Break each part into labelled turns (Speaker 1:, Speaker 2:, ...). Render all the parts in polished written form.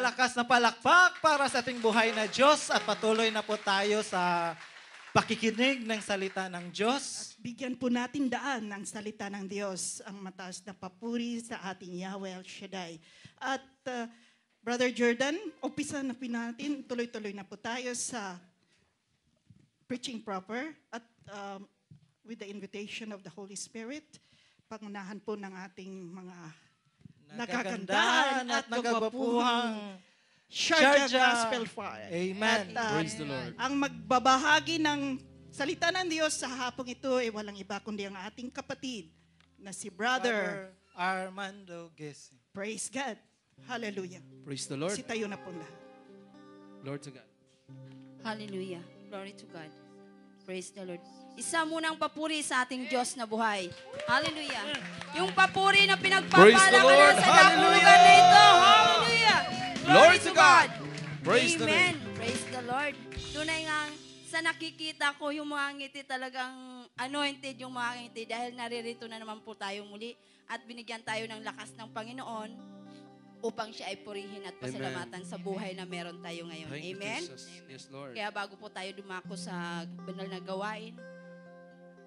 Speaker 1: malakas na palakpak para sa ating buhay na Diyos at patuloy na po tayo sa pakikinig ng salita ng Diyos.
Speaker 2: Bigyan po natin daan ng salita ng Diyos, ang mataas na papuri sa ating Yahweh El Shaddai. At Brother Jordan, umpisa na po natin, tuloy-tuloy na po tayo sa preaching proper at with the invitation of the Holy Spirit, pangunahan po ng ating mga nagagandahan at nagwapuhang Sharjah Gospel Choir.
Speaker 1: Amen.
Speaker 2: At,
Speaker 3: Praise the Lord.
Speaker 2: ang magbabahagi ng salita ng Diyos sa hapong ito ay walang iba kundi ang ating kapatid na si Brother.
Speaker 1: Armando Gesing.
Speaker 2: Praise God. Hallelujah.
Speaker 3: Praise the Lord.
Speaker 2: Sitayo na po lahat.
Speaker 3: Glory to God.
Speaker 4: Hallelujah. Glory to God. Praise the Lord. Isa munang papuri sa ating Diyos na buhay. Hallelujah. Yung papuri na
Speaker 3: Praise the
Speaker 4: pinagpapala ka
Speaker 3: Lord.
Speaker 4: na sa dakong lugar na ito. Hallelujah.
Speaker 3: Glory to God. Praise the
Speaker 4: Amen.
Speaker 3: Lord.
Speaker 4: Praise the Lord. Tunay nga, sa nakikita ko yung mga ngiti talagang anointed yung mga ngiti dahil naririto na naman po tayo muli at binigyan tayo ng lakas ng Panginoon upang siya ay purihin at pasalamatan sa buhay na meron tayo ngayon.
Speaker 3: Thank you,
Speaker 4: Amen?
Speaker 3: Jesus. Yes, Lord.
Speaker 4: Kaya bago po tayo dumako sa banal na gawain,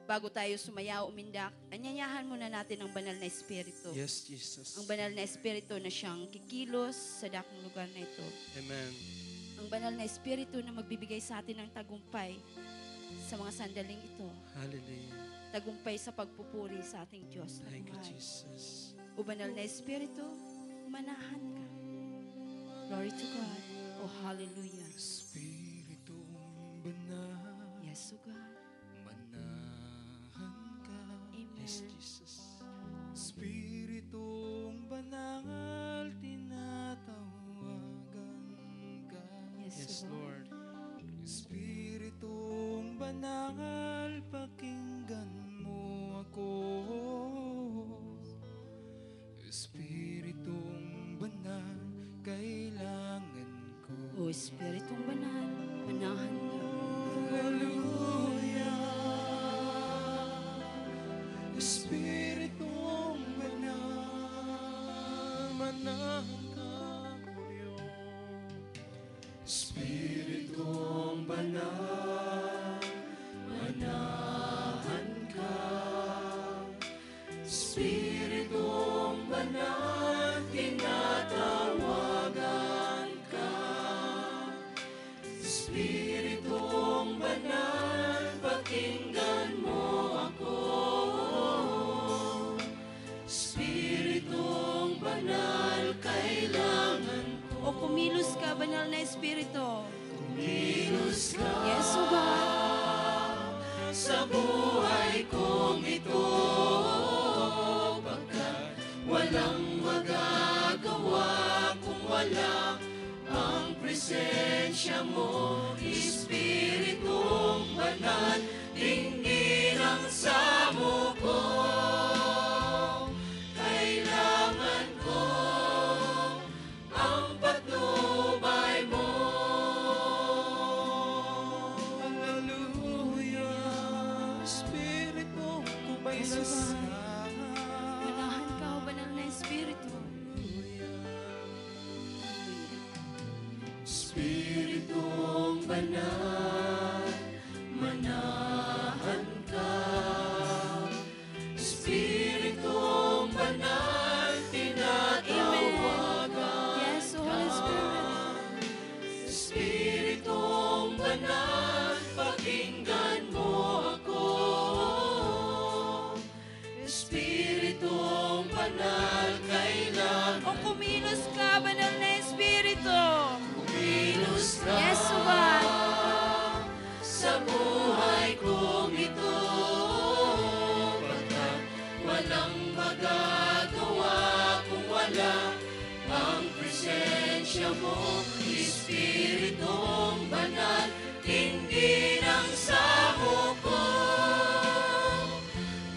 Speaker 4: bago tayo sumayaw, umindak, anyayahan muna natin ang banal na Espiritu.
Speaker 3: Yes, Jesus.
Speaker 4: Ang banal na Espiritu na siyang kikilos sa dakong lugar na ito.
Speaker 3: Amen.
Speaker 4: Ang banal na Espiritu na magbibigay sa atin ng tagumpay sa mga sandaling ito.
Speaker 3: Hallelujah.
Speaker 4: Tagumpay sa pagpupuri sa ating Diyos na
Speaker 3: Thank you,
Speaker 4: buhay.
Speaker 3: Jesus.
Speaker 4: O banal na Espiritu, manahan ka. Glory to God. Oh, hallelujah.
Speaker 3: Espiritong banal,
Speaker 4: Yes, O God.
Speaker 3: manahan ka.
Speaker 4: Amen.
Speaker 3: Yes, Jesus. Espiritong banal, tinatawagan ka.
Speaker 4: Yes,
Speaker 3: Yes,
Speaker 4: O God.
Speaker 3: Lord. Espiritong banal, pakinggan mo ako. Espiritong banal, kailangan ko.
Speaker 4: O Espiritong banal, manahan ka.
Speaker 3: Hallelujah. Espiritong banal, manahan ka. Espiritong banal, manahan ka. Espiritong banal, tinatawagan ka. Espiritong banal, pakinggan mo ako. Espiritong banal, kailangan ko.
Speaker 4: O kumilos ka, banal na Espiritu.
Speaker 3: Kumilos ka
Speaker 4: Yes, O God.
Speaker 3: sa buhay kong ito, pagkat walang magagawa kung wala ang presensya mo. Espiritong banal, dinggin ang samo ko. Kailangan ko ang patnubay mo. Hallelujah. Espiritong banal,
Speaker 4: Manahan ka, O banal na Espiritu.
Speaker 3: Espiritong banal, manahan ka. Espiritong banal, tinatawagan
Speaker 4: Yes, O Holy Spirit.
Speaker 3: Espiritong banal, pakinggan mo ako. Espiritong banal, kailangan
Speaker 4: O kumilos ka, banal na Espiritu.
Speaker 3: kumilos ka
Speaker 4: Yes, O God.
Speaker 3: sa buhay kong ito, pagkat walang magagawa kung wala ang presensya mo. Espiritong banal, dinggin ang samo ko.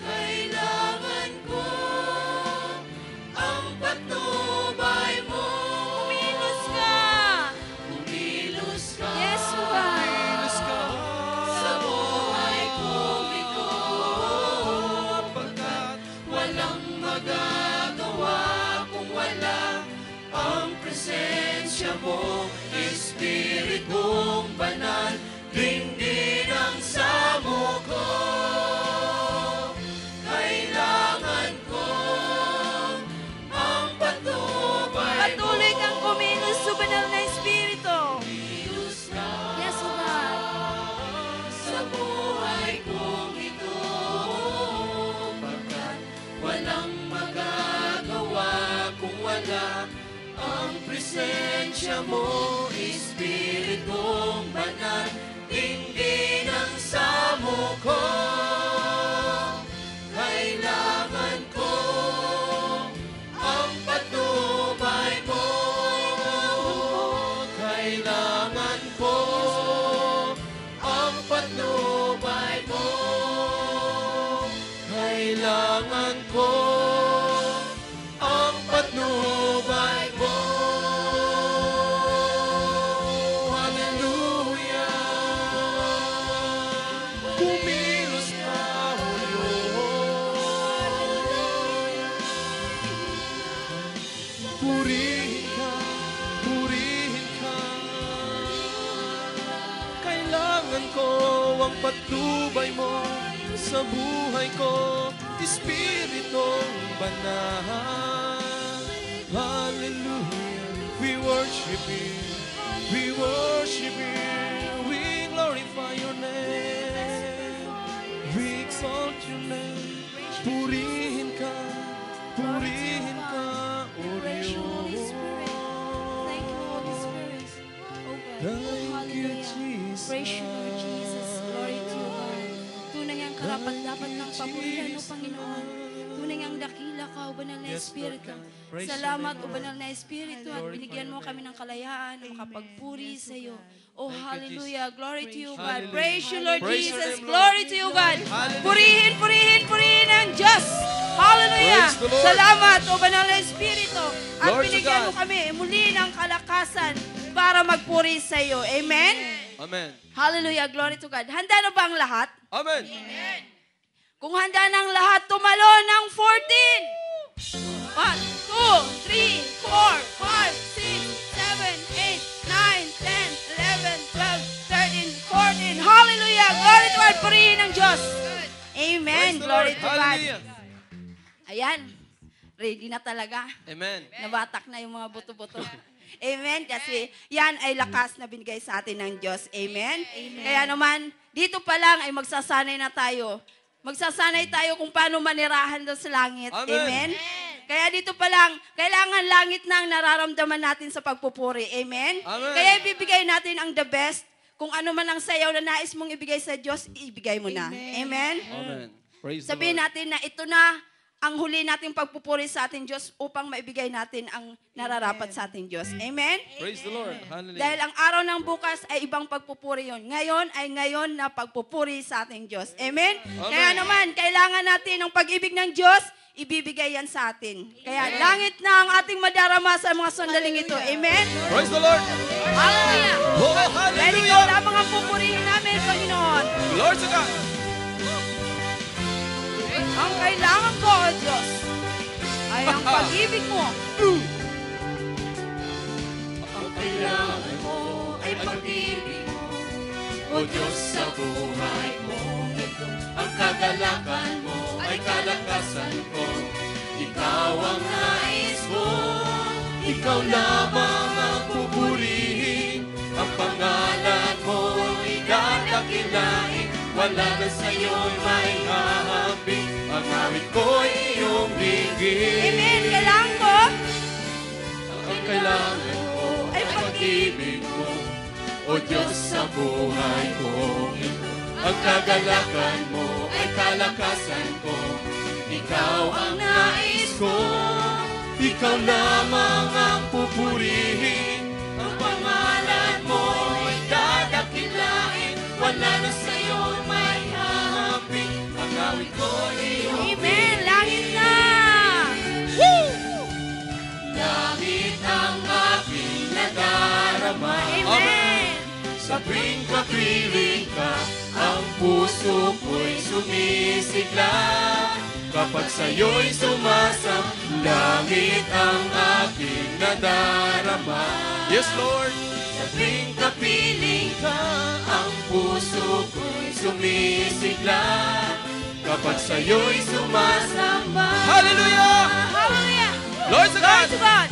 Speaker 3: Kailangan ko ang patnubay mo.
Speaker 4: Kumilos ka.
Speaker 3: Kumilos ka
Speaker 4: Yes, O God.
Speaker 3: sa buhay kong ito, pagkat walang magagawa kung wala ang presensya presensya mo, Espiritong banal, dinggin ang samo ko. Kailangan ko ang patnubay mo.
Speaker 4: Patuloy kang kumilos sa banal na Espiritu.
Speaker 3: Kilos ka
Speaker 4: Yes, O God.
Speaker 3: sa buhay kong ito. Pagkat walang magagawa kung wala ang presensya mo, Espiritong banal, dinggin ang samo ko. Kailangan ko ang patnubay mo. Kailangan ko ang patnubay mo. Kailangan ko ang patnubay mo. Hallelujah. Kumilos ka, O Diyos. Purihin ka, purihin ka. Kailangan ko ang patnubay mo sa buhay ko, Espiritong banal. Hallelujah, we worship you, we worship you, we glorify your name, we exalt your name. Purihin ka, O
Speaker 4: Praise you, Holy
Speaker 3: Diyos.
Speaker 4: Spirit. Thank you, Holy Spirit. Oh God.
Speaker 3: Thank you,
Speaker 4: Hallelujah.
Speaker 3: Jesus.
Speaker 4: Praise you, Lord Jesus. Glory to you, God. Tunay ang karapat-dapat ng papurihan, O Panginoon. Tunay ang dakila ka, O Banal na
Speaker 3: Yes, Lord
Speaker 4: Espiritu.
Speaker 3: God. Praise
Speaker 4: Salamat,
Speaker 3: you,
Speaker 4: O
Speaker 3: Lord.
Speaker 4: Banal na Espiritu, at
Speaker 3: Glorify
Speaker 4: binigyan mo
Speaker 3: your
Speaker 4: kami ng kalayaan na makapagpuri
Speaker 2: Yes,
Speaker 4: sa iyo.
Speaker 2: O
Speaker 4: Oh,
Speaker 3: Thank you,
Speaker 4: hallelujah. Glory to you, God.
Speaker 3: Hallelujah.
Speaker 4: Praise you, Lord
Speaker 3: Praise your
Speaker 4: Jesus.
Speaker 3: name, Lord.
Speaker 4: Glory to you, God.
Speaker 3: Hallelujah.
Speaker 4: Purihin, purihin, purihin ang Diyos. Hallelujah.
Speaker 3: Praise the Lord.
Speaker 4: Salamat, O Banal na Espiritu. At
Speaker 3: Glory to
Speaker 4: binigyan
Speaker 3: God.
Speaker 4: mo kami muli ng kalakasan para magpuri sa iyo. Amen?
Speaker 3: Amen.
Speaker 4: Hallelujah. Glory to God. Handa na ba ang lahat?
Speaker 3: Amen.
Speaker 4: Kung handa ng lahat, tumalo ng 14. 1, 2, 3, 4, 5, 6, 7, 8, 9, 10, 11, 12, 13, 14. Hallelujah. Glory to God. Purihin ng Diyos. Amen.
Speaker 3: Praise the
Speaker 4: Glory
Speaker 3: Lord.
Speaker 4: to God.
Speaker 3: Hallelujah.
Speaker 4: Ayan. Ready na talaga.
Speaker 3: Amen.
Speaker 4: Nabatak na yung mga buto-buto. Amen. Kasi yan ay lakas na binigay sa atin ng Diyos. Amen. Kaya naman, dito pa lang ay magsasanay na tayo. Magsasanay tayo kung paano manirahan doon sa langit.
Speaker 3: Amen.
Speaker 4: Amen. Kaya dito pa lang, kailangan langit na ang nararamdaman natin sa pagpupuri. Amen.
Speaker 3: Amen.
Speaker 4: Kaya ibibigay natin ang the best. Kung ano man ang sayaw na nais mong ibigay sa Diyos, ibigay mo na. Amen.
Speaker 3: Amen. Praise the
Speaker 4: Sabihin
Speaker 3: Lord.
Speaker 4: natin na ito na ang huli nating pagpupuri sa ating Diyos upang maibigay natin ang nararapat sa ating Diyos. Amen?
Speaker 3: Praise the Lord.
Speaker 4: Dahil
Speaker 3: Hallelujah.
Speaker 4: ang araw ng bukas ay ibang pagpupuri yon. Ngayon ay ngayon na pagpupuri sa ating Diyos. Amen?
Speaker 3: Amen.
Speaker 4: Kaya naman, kailangan natin ng pag-ibig ng Diyos, ibibigay yan sa atin. Kaya langit na ang ating madarama sa mga sandaling ito. Amen?
Speaker 3: Praise the Lord.
Speaker 4: Hallelujah!
Speaker 3: Oh,
Speaker 4: Dahil ikaw
Speaker 3: hallelujah.
Speaker 4: lamang ang pupurihin namin, Panginoon.
Speaker 3: Glory to God.
Speaker 4: Ang kailangan ko, O Diyos, ay ang pag-ibig mo.
Speaker 3: Ang kailangan mo ay pag-ibig mo, O Diyos sa buhay ko. Ang kagalakan mo ay kalakasan ko. Ikaw ang nais ko. Ikaw lamang ang pupurihin. Ang pangalan mo ay dadakilain. Wala na sa'yo'y may hahabing. Ang awit ko'y iyong bigin.
Speaker 4: Amen. Kailangan ko
Speaker 3: Ang kailangan ko ay pag-ibig mo, O Diyos sa buhay ko. Ang kagalakan mo ay kalakasan ko. Ikaw ang nais ko. Ikaw lamang ang pupurihin. Ang pangalan mo ay dadakilain. Wala na sa'yo may hahabing. Ang awit ko iyong
Speaker 4: Amen. Langit na.
Speaker 3: Langit ang aking nadarama.
Speaker 4: Amen.
Speaker 3: Sa tuwing kapiling ka, ang puso ko'y sumisigla. kapag sa'yo'y sumasam, langit ang aking nadarama. Yes, Lord. Sa tuwing kapiling ka, ang puso ko'y sumisigla, kapag sa'yo'y sumasamba. Hallelujah!
Speaker 4: Hallelujah!
Speaker 3: Lord sa
Speaker 4: Glory
Speaker 3: God!
Speaker 4: to God!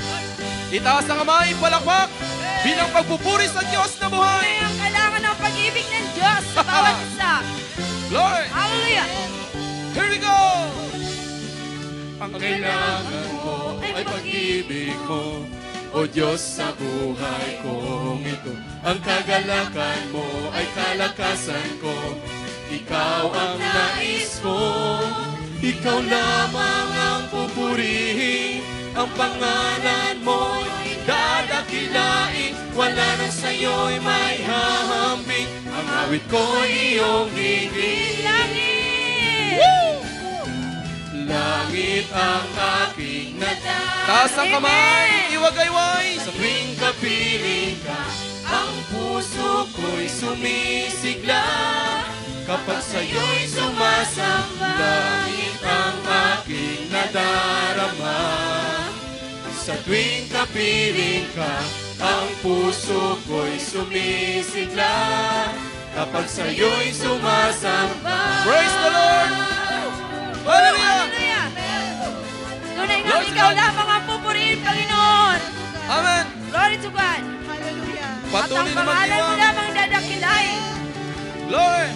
Speaker 3: Itaas ang kamay, palakpak, bilang pagpupuri sa Diyos na buhay.
Speaker 4: Tunay ang kailangan ng pag-ibig ng Diyos sa bawat isa.
Speaker 3: Lord,
Speaker 4: Hallelujah!
Speaker 3: here we go! Ang kailangan ko ay pag-ibig mo, O Diyos sa buhay kong ito. Ang kagalakan mo ay kalakasan ko, ikaw ang nais ko, ikaw lamang ang pupurihin, ang pangalan mo'y dadakilain, wala na sa'yo'y may hahambing, ang awit ko'y iyong hingin. Langit ang aking nadarama. Taas ang kamay, iwagayway. Sa tuwing kapiling ka, ang puso ko'y sumisigla, kapag sa'yo'y sumasamba. Langit ang aking nadarama. Sa tuwing kapiling ka, ang puso ko'y sumisigla, kapag sa'yo'y sumasamba. Praise the Lord! Hallelujah!
Speaker 4: Tunay nga,
Speaker 3: Lord
Speaker 4: ikaw
Speaker 3: God.
Speaker 4: lamang ang pupurihin, Panginoon.
Speaker 3: Amen!
Speaker 4: Glory to God.
Speaker 2: Hallelujah.
Speaker 4: At ang
Speaker 3: Patuloy na
Speaker 4: pangalan mo
Speaker 3: magdiwang.
Speaker 4: lamang dadakilain.
Speaker 3: Lord!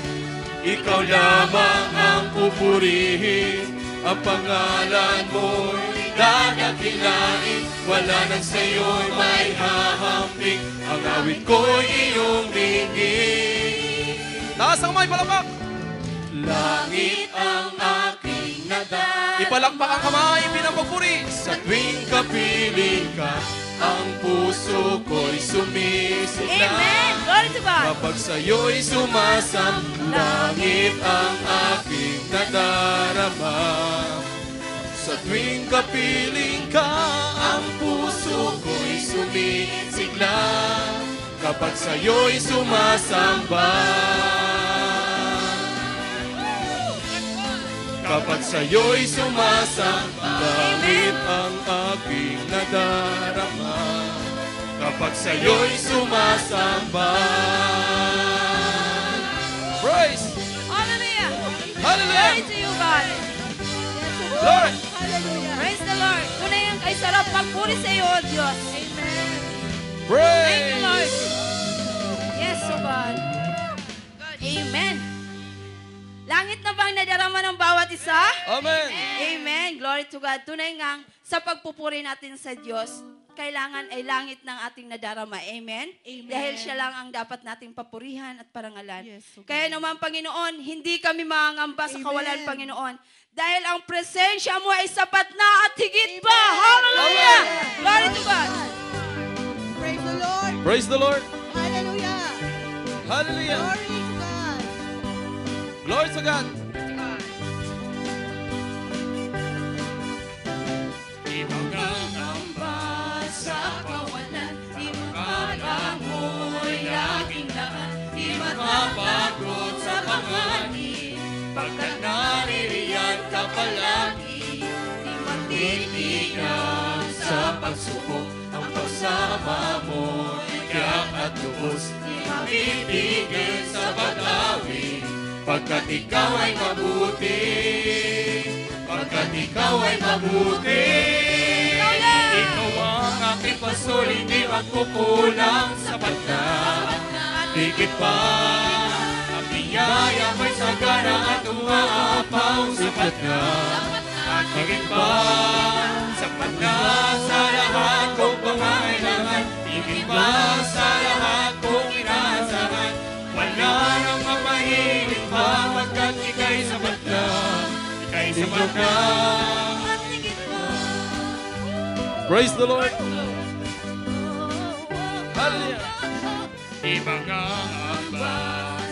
Speaker 3: Ikaw lamang ang pupurihin, ang pangalan mo'y dadakilain, wala nang sa'yo'y may hahambing, ang awit ko'y iyong ringgit. Taas ang may palapak! Langit ang aking nadarama. Ipalakpak ang kamay, pinapagpuri. Sa tuwing kapiling ka, ang puso ko'y sumisigla.
Speaker 4: Amen. Glory to God.
Speaker 3: Kapag sa'yo'y sumasam, langit ang aking nadarama. Sa tuwing kapiling ka, ang puso ko'y sumisigla, kapag sa'yo'y sumasamba. Kapag sa'yo'y sumasamba, langit ang aking nadarama. Kapag sa'yo'y sumasamba. Praise!
Speaker 4: Hallelujah.
Speaker 3: Hallelujah!
Speaker 4: Glory to you, God.
Speaker 3: Lord!
Speaker 4: Praise the Lord. Tunay ang kay sarap pagpuri sa iyo, O Diyos. Amen. Thank
Speaker 3: Praise!
Speaker 4: you, Lord. Yes, O God. Amen. Langit na bang nadarama ng bawat isa?
Speaker 3: Amen!
Speaker 4: Amen. Glory to God. Tunay nga, sa pagpupuri natin sa Diyos, kailangan ay langit ng ating nadarama. Amen?
Speaker 2: Amen.
Speaker 4: Dahil siya lang ang dapat nating papurihan at parangalan.
Speaker 2: Yes, okay.
Speaker 4: Kaya naman, Panginoon, hindi kami mangangamba sa
Speaker 2: Amen.
Speaker 4: kawalan, Panginoon. Dahil ang presensya mo ay sapat na at higit pa. Hallelujah!
Speaker 2: Amen.
Speaker 4: Glory to God.
Speaker 2: Praise the Lord.
Speaker 3: Praise the Lord!
Speaker 2: Hallelujah.
Speaker 3: Hallelujah!
Speaker 2: Glory to God.
Speaker 3: Glory to God! Ibang nangamba sa kawalan, di makala mo'y laging daan, di matapagod sa panganib, pagkat naririyan ka palagi, di matitigan sa pagsubok, ang pagsama mo'y tiyak at lubos, di matitigil sa pag-awit, pagkat ikaw ay mabuti, pagkat ikaw ay mabuti. Ikaw ang aking pastor, hindi magkukulang, sapat na, higit pa. Ang biyaya mo'y sagana at umaapaw, sapat na, at higit pa. Sapat na sa lahat kong pangailangan, higit pa sa lahat kong inaasahan. Wala nang mapahiling pa, pagkat ika'y sapat na, ika'y sapat na. Praise the Lord! Hallelujah! Ibang ang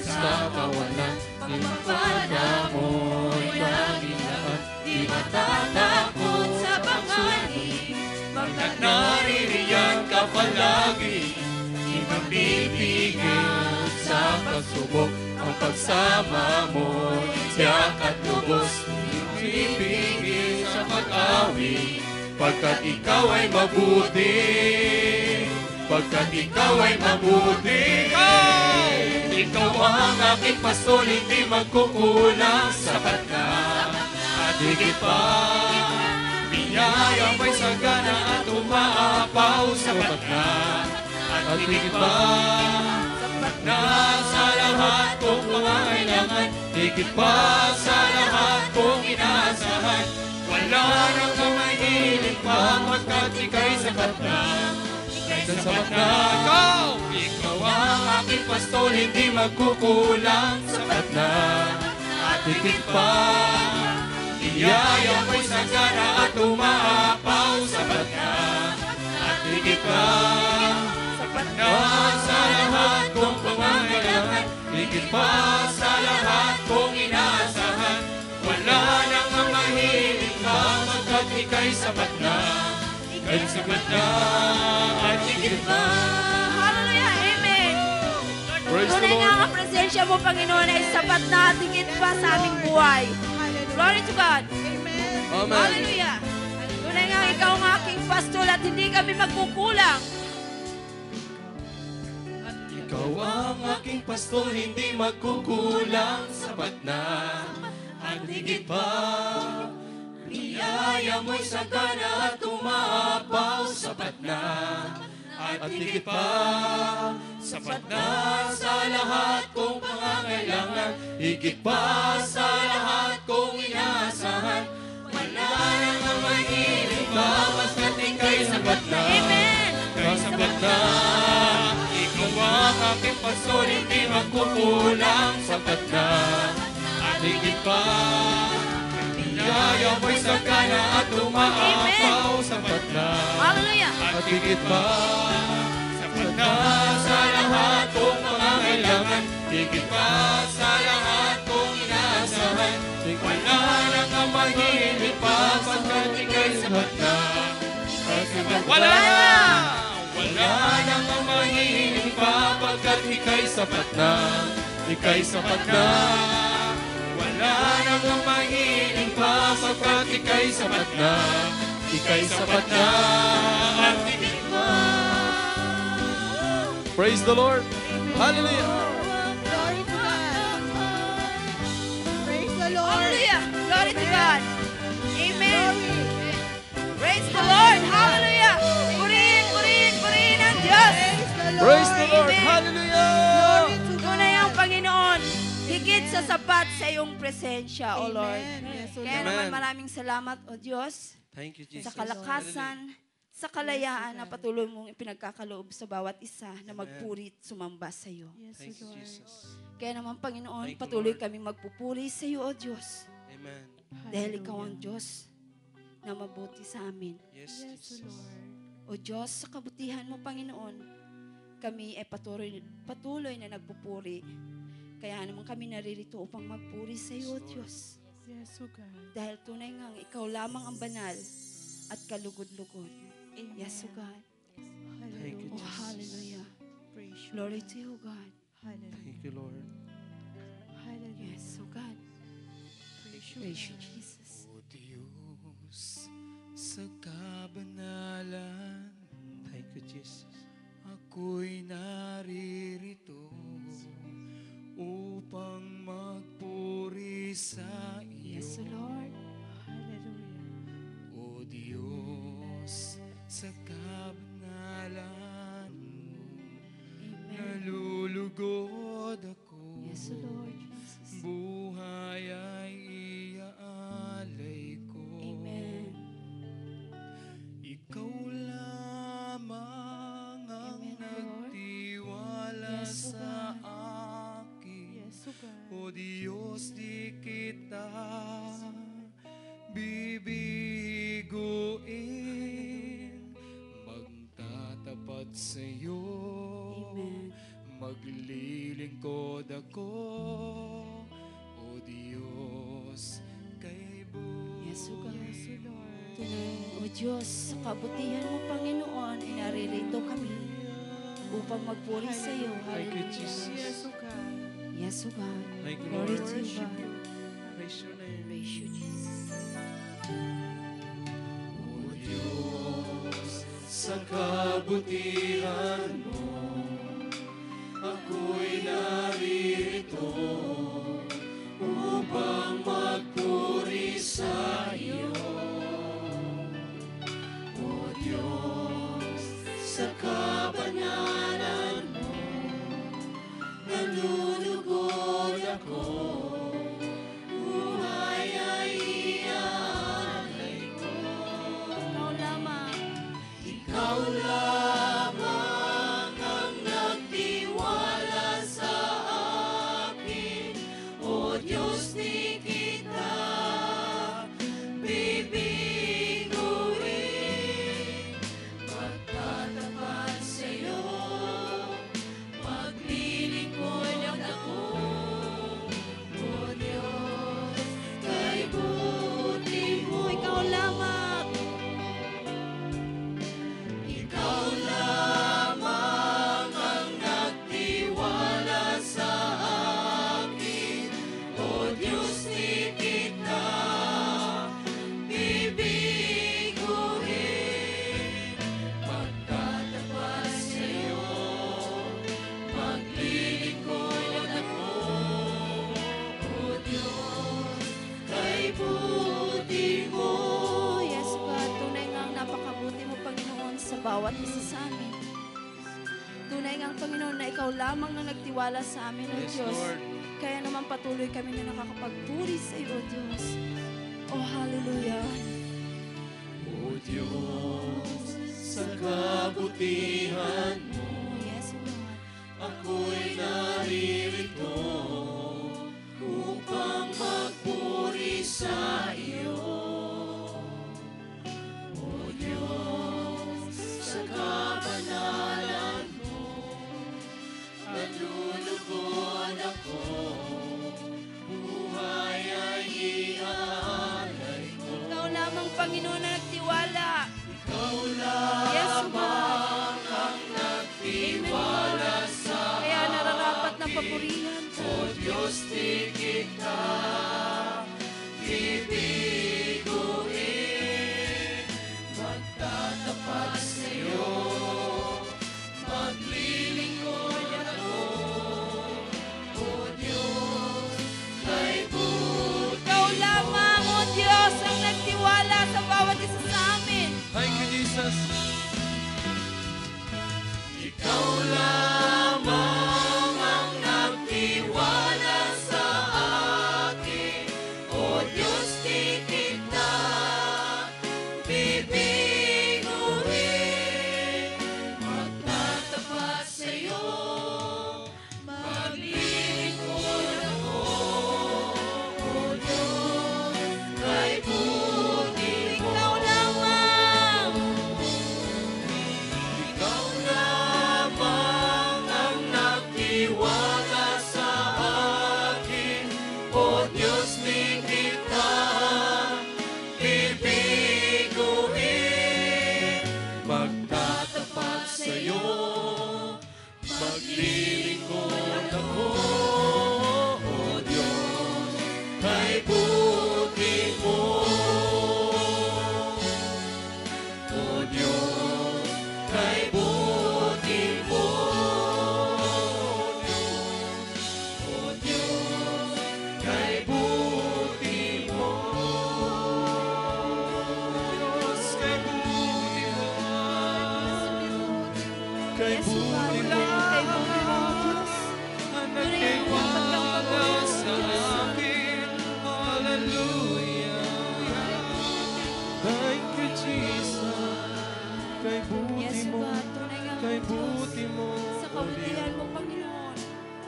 Speaker 3: sa kawalan, di mapala mo'y kagilaan, di matatakot sa panganib, pagkat naririyan ka palagi, di mapipigil sa pagsubok, ang pagsama mo'y tiyak at lubos, di pipigil sa pag-awit, pagkat ikaw ay mabuti. Pagkat ikaw ay mabuti. Ikaw ang aking pastor, hindi magkukulang, sapat na. At higit pa, biyaya mo'y sagana at umaapaw, sapat na. At higit pa, na sa lahat kong pangangailangan, higit pa sa lahat kong inaasahan. Wala nang mamahiling pa, pagkat ika'y sapat na. Ika'y sapat na. Ikaw ang aking pastor, hindi magkukulang, sapat na. At higit pa, biyaya mo'y sagana at umaapaw, sapat na. At higit pa, sapat na sa lahat kong pangangailangan, higit pa sa lahat kong inaasahan. Wala nang mamahiling pa, pagkat ika'y sapat na. Ika'y sapat na at higit pa.
Speaker 4: Hallelujah, amen.
Speaker 3: Praise the
Speaker 4: Tunay
Speaker 3: Lord.
Speaker 4: nga ang presensya mo, Panginoon, ay sapat na at higit pa sa aming buhay. Glory to God.
Speaker 3: Amen.
Speaker 4: Hallelujah. Tunay nga ikaw ang aking pastor at hindi kami magkukulang.
Speaker 3: Ikaw ang aking pastor, hindi magkukulang, sapat na. At higit pa, biyaya mo'y sagana at umaapaw, sapat na. At higit pa, sapat na sa lahat kong pangangailangan, higit pa sa lahat kong inaasahan. Wala nang mamahiling pa, basta't ika'y sapat na.
Speaker 4: Amen.
Speaker 3: Ika'y sapat na. Ikaw ang aking pastor, hindi magkukulang, sapat na. At higit pa, biyaya mo'y sagana at umaapaw, sapat na.
Speaker 4: Hallelujah.
Speaker 3: At higit pa, sapat na sa lahat kong pangangailangan, higit pa sa lahat kong inaasahan. Wala nang mamahiling pa, pagkat ika'y sapat na. Wala na! Wala nang mamahiling pa, pagkat ika'y sapat na. Ika'y sapat na. Wala nang mamahiling pa, pagkat ika'y sapat na. Ika'y sapat na. At higit pa. Praise the Lord. Hallelujah.
Speaker 2: Glory to God. Praise the Lord.
Speaker 4: Hallelujah. Glory to God. Amen. Praise the Lord. Hallelujah. Purihin, purihin, purihin ang Diyos.
Speaker 3: Praise the Lord.
Speaker 4: Amen.
Speaker 3: Hallelujah.
Speaker 4: Tunay ang Panginoon, higit sa sapat sa iyong presensya, O Lord.
Speaker 2: Yes, O
Speaker 4: Kaya
Speaker 2: Lord.
Speaker 4: naman maraming salamat, O Diyos,
Speaker 3: Thank you, Jesus.
Speaker 4: sa kalakasan, sa kalayaan na patuloy mong ipinagkakaloob sa bawat isa na magpuri at sumamba sa iyo.
Speaker 3: Thank you, Jesus.
Speaker 4: Kaya naman, Panginoon,
Speaker 3: Thank you,
Speaker 4: patuloy
Speaker 3: Lord.
Speaker 4: kami magpupuri sa iyo, O Diyos.
Speaker 3: Amen.
Speaker 4: Dahil ikaw ang Diyos na mabuti sa amin.
Speaker 3: Yes, Jesus.
Speaker 4: O Diyos, sa kabutihan mo, Panginoon, kami ay patuloy na nagpupuri. Kaya naman kami naririto upang magpuri sa iyo, O Diyos.
Speaker 2: Yes, O God.
Speaker 4: Dahil tunay ngang ikaw lamang ang banal at kalugod-lugod. Yes, O God.
Speaker 3: Thank you,
Speaker 4: Oh,
Speaker 3: Jesus.
Speaker 4: hallelujah.
Speaker 2: Praise you.
Speaker 4: Glory to you, God.
Speaker 2: Hallelujah.
Speaker 3: Thank you, Lord.
Speaker 2: Hallelujah.
Speaker 4: Yes, O God. Praise you, Jesus.
Speaker 3: O Diyos, sa kabanalan, thank you, Jesus. Ako'y naririto upang magpuri sa iyo.
Speaker 4: Yes, O Lord.
Speaker 2: Hallelujah.
Speaker 3: O Diyos, sa kabanalan mo,
Speaker 4: Amen.
Speaker 3: nalulugod ako.
Speaker 4: Yes, O Lord Jesus.
Speaker 3: Buhay ay iaalay ko.
Speaker 4: Amen.
Speaker 3: Ikaw lamang ang
Speaker 4: Amen, Lord.
Speaker 3: nagtiwala
Speaker 4: Yes, O
Speaker 3: sa
Speaker 4: God.
Speaker 3: akin.
Speaker 2: Yes, O God.
Speaker 3: O Diyos, di kita bibiguin. Magtatapat sa iyo.
Speaker 4: Amen.
Speaker 3: Maglilingkod ako, O Diyos, kay buhay.
Speaker 4: Yes, O God.
Speaker 2: Yes, O Lord.
Speaker 4: Tunay, O Diyos, sa kabutihan mo, Panginoon, ay naririto kami upang magpuri sa iyo.
Speaker 3: Thank you,
Speaker 4: Hallelujah.
Speaker 3: Jesus.
Speaker 2: Yes, O God.
Speaker 4: Yes, O God.
Speaker 3: Thank you,
Speaker 4: Glory
Speaker 3: Lord.
Speaker 4: to you, God.
Speaker 3: Praise your name.
Speaker 4: Praise you, Jesus.
Speaker 3: O Diyos, sa kabutihan mo, ako'y naririto upang magpuri sa iyo. O Diyos, sa kabanalan mo, nalulugod ako, buhay ay iaalay ko.
Speaker 4: Ikaw lamang.
Speaker 3: Ikaw lamang ang nagtiwala sa akin, O Diyos, di kita bibiguin. Magtatapat sa'yo, maglilingkod ako, O Diyos, kay buti mo.
Speaker 4: Ikaw lamang.
Speaker 3: Ikaw lamang ang nagtiwala sa akin, O Diyos, di kita bibiguin. Magtatapat sa'yo, maglilingkod ako, O Diyos, kay buti mo.
Speaker 4: Yes, God. Tunay nga ang napakabuti mo, Panginoon, sa bawat isa sa amin. Tunay nga, Panginoon, na ikaw lamang ang nagtiwala sa amin, O
Speaker 3: Yes,
Speaker 4: Diyos.
Speaker 3: Lord.
Speaker 4: Kaya naman patuloy kami na nakakapagpuri sa iyo, O Diyos. Oh, hallelujah.
Speaker 3: O Diyos, sa kabutihan mo,
Speaker 4: Oh, yes, Lord.
Speaker 3: ako'y naririto upang magpuri sa iyo. O Diyos, sa kabanalan mo, nalulugod ako, buhay ay iaalay ko.
Speaker 4: Ikaw lamang, Panginoon, na nagtiwala.
Speaker 3: Ikaw
Speaker 4: Yes, God.
Speaker 3: lamang ang nagtiwala sa
Speaker 4: Kaya nararapat na papurihan ka.
Speaker 3: O Diyos, di kita bibiguin. Magtatapat sa'yo, maglilingkod ako, O Diyos, kay buti
Speaker 4: Ikaw lamang, O Diyos, ang nagtiwala sa bawat isa sa amin.
Speaker 3: Thank you, Jesus. Ikaw lamang ang nagtiwala sa akin, O Diyos, di kita bibiguin. Magtatapat sa'yo, maglilingkod ako, O Diyos, kay buti mo.
Speaker 4: Ikaw lamang.
Speaker 3: Ikaw lamang ang nagtiwala sa akin, O Diyos, di kita bibiguin. Magtatapat sa'yo, maglilingkod ako, O Diyos, kay buti mo. O Diyos, kay buti mo. O Diyos, kay buti mo. Diyos, kay buti mo. Kay
Speaker 4: Yes,
Speaker 3: buti
Speaker 4: God.
Speaker 3: mo.
Speaker 4: Kay buti mo, O Diyos.
Speaker 3: Ang
Speaker 4: Tunay ang
Speaker 3: nagtiwala sa
Speaker 4: Diyos.
Speaker 3: akin. Hallelujah. Thank you, Jesus. Kay buti
Speaker 4: Yes,
Speaker 3: mo.
Speaker 4: God. Tunay nga,
Speaker 3: Kay
Speaker 4: O Diyos.
Speaker 3: buti mo.
Speaker 4: Sa kabutihan mo, Panginoon,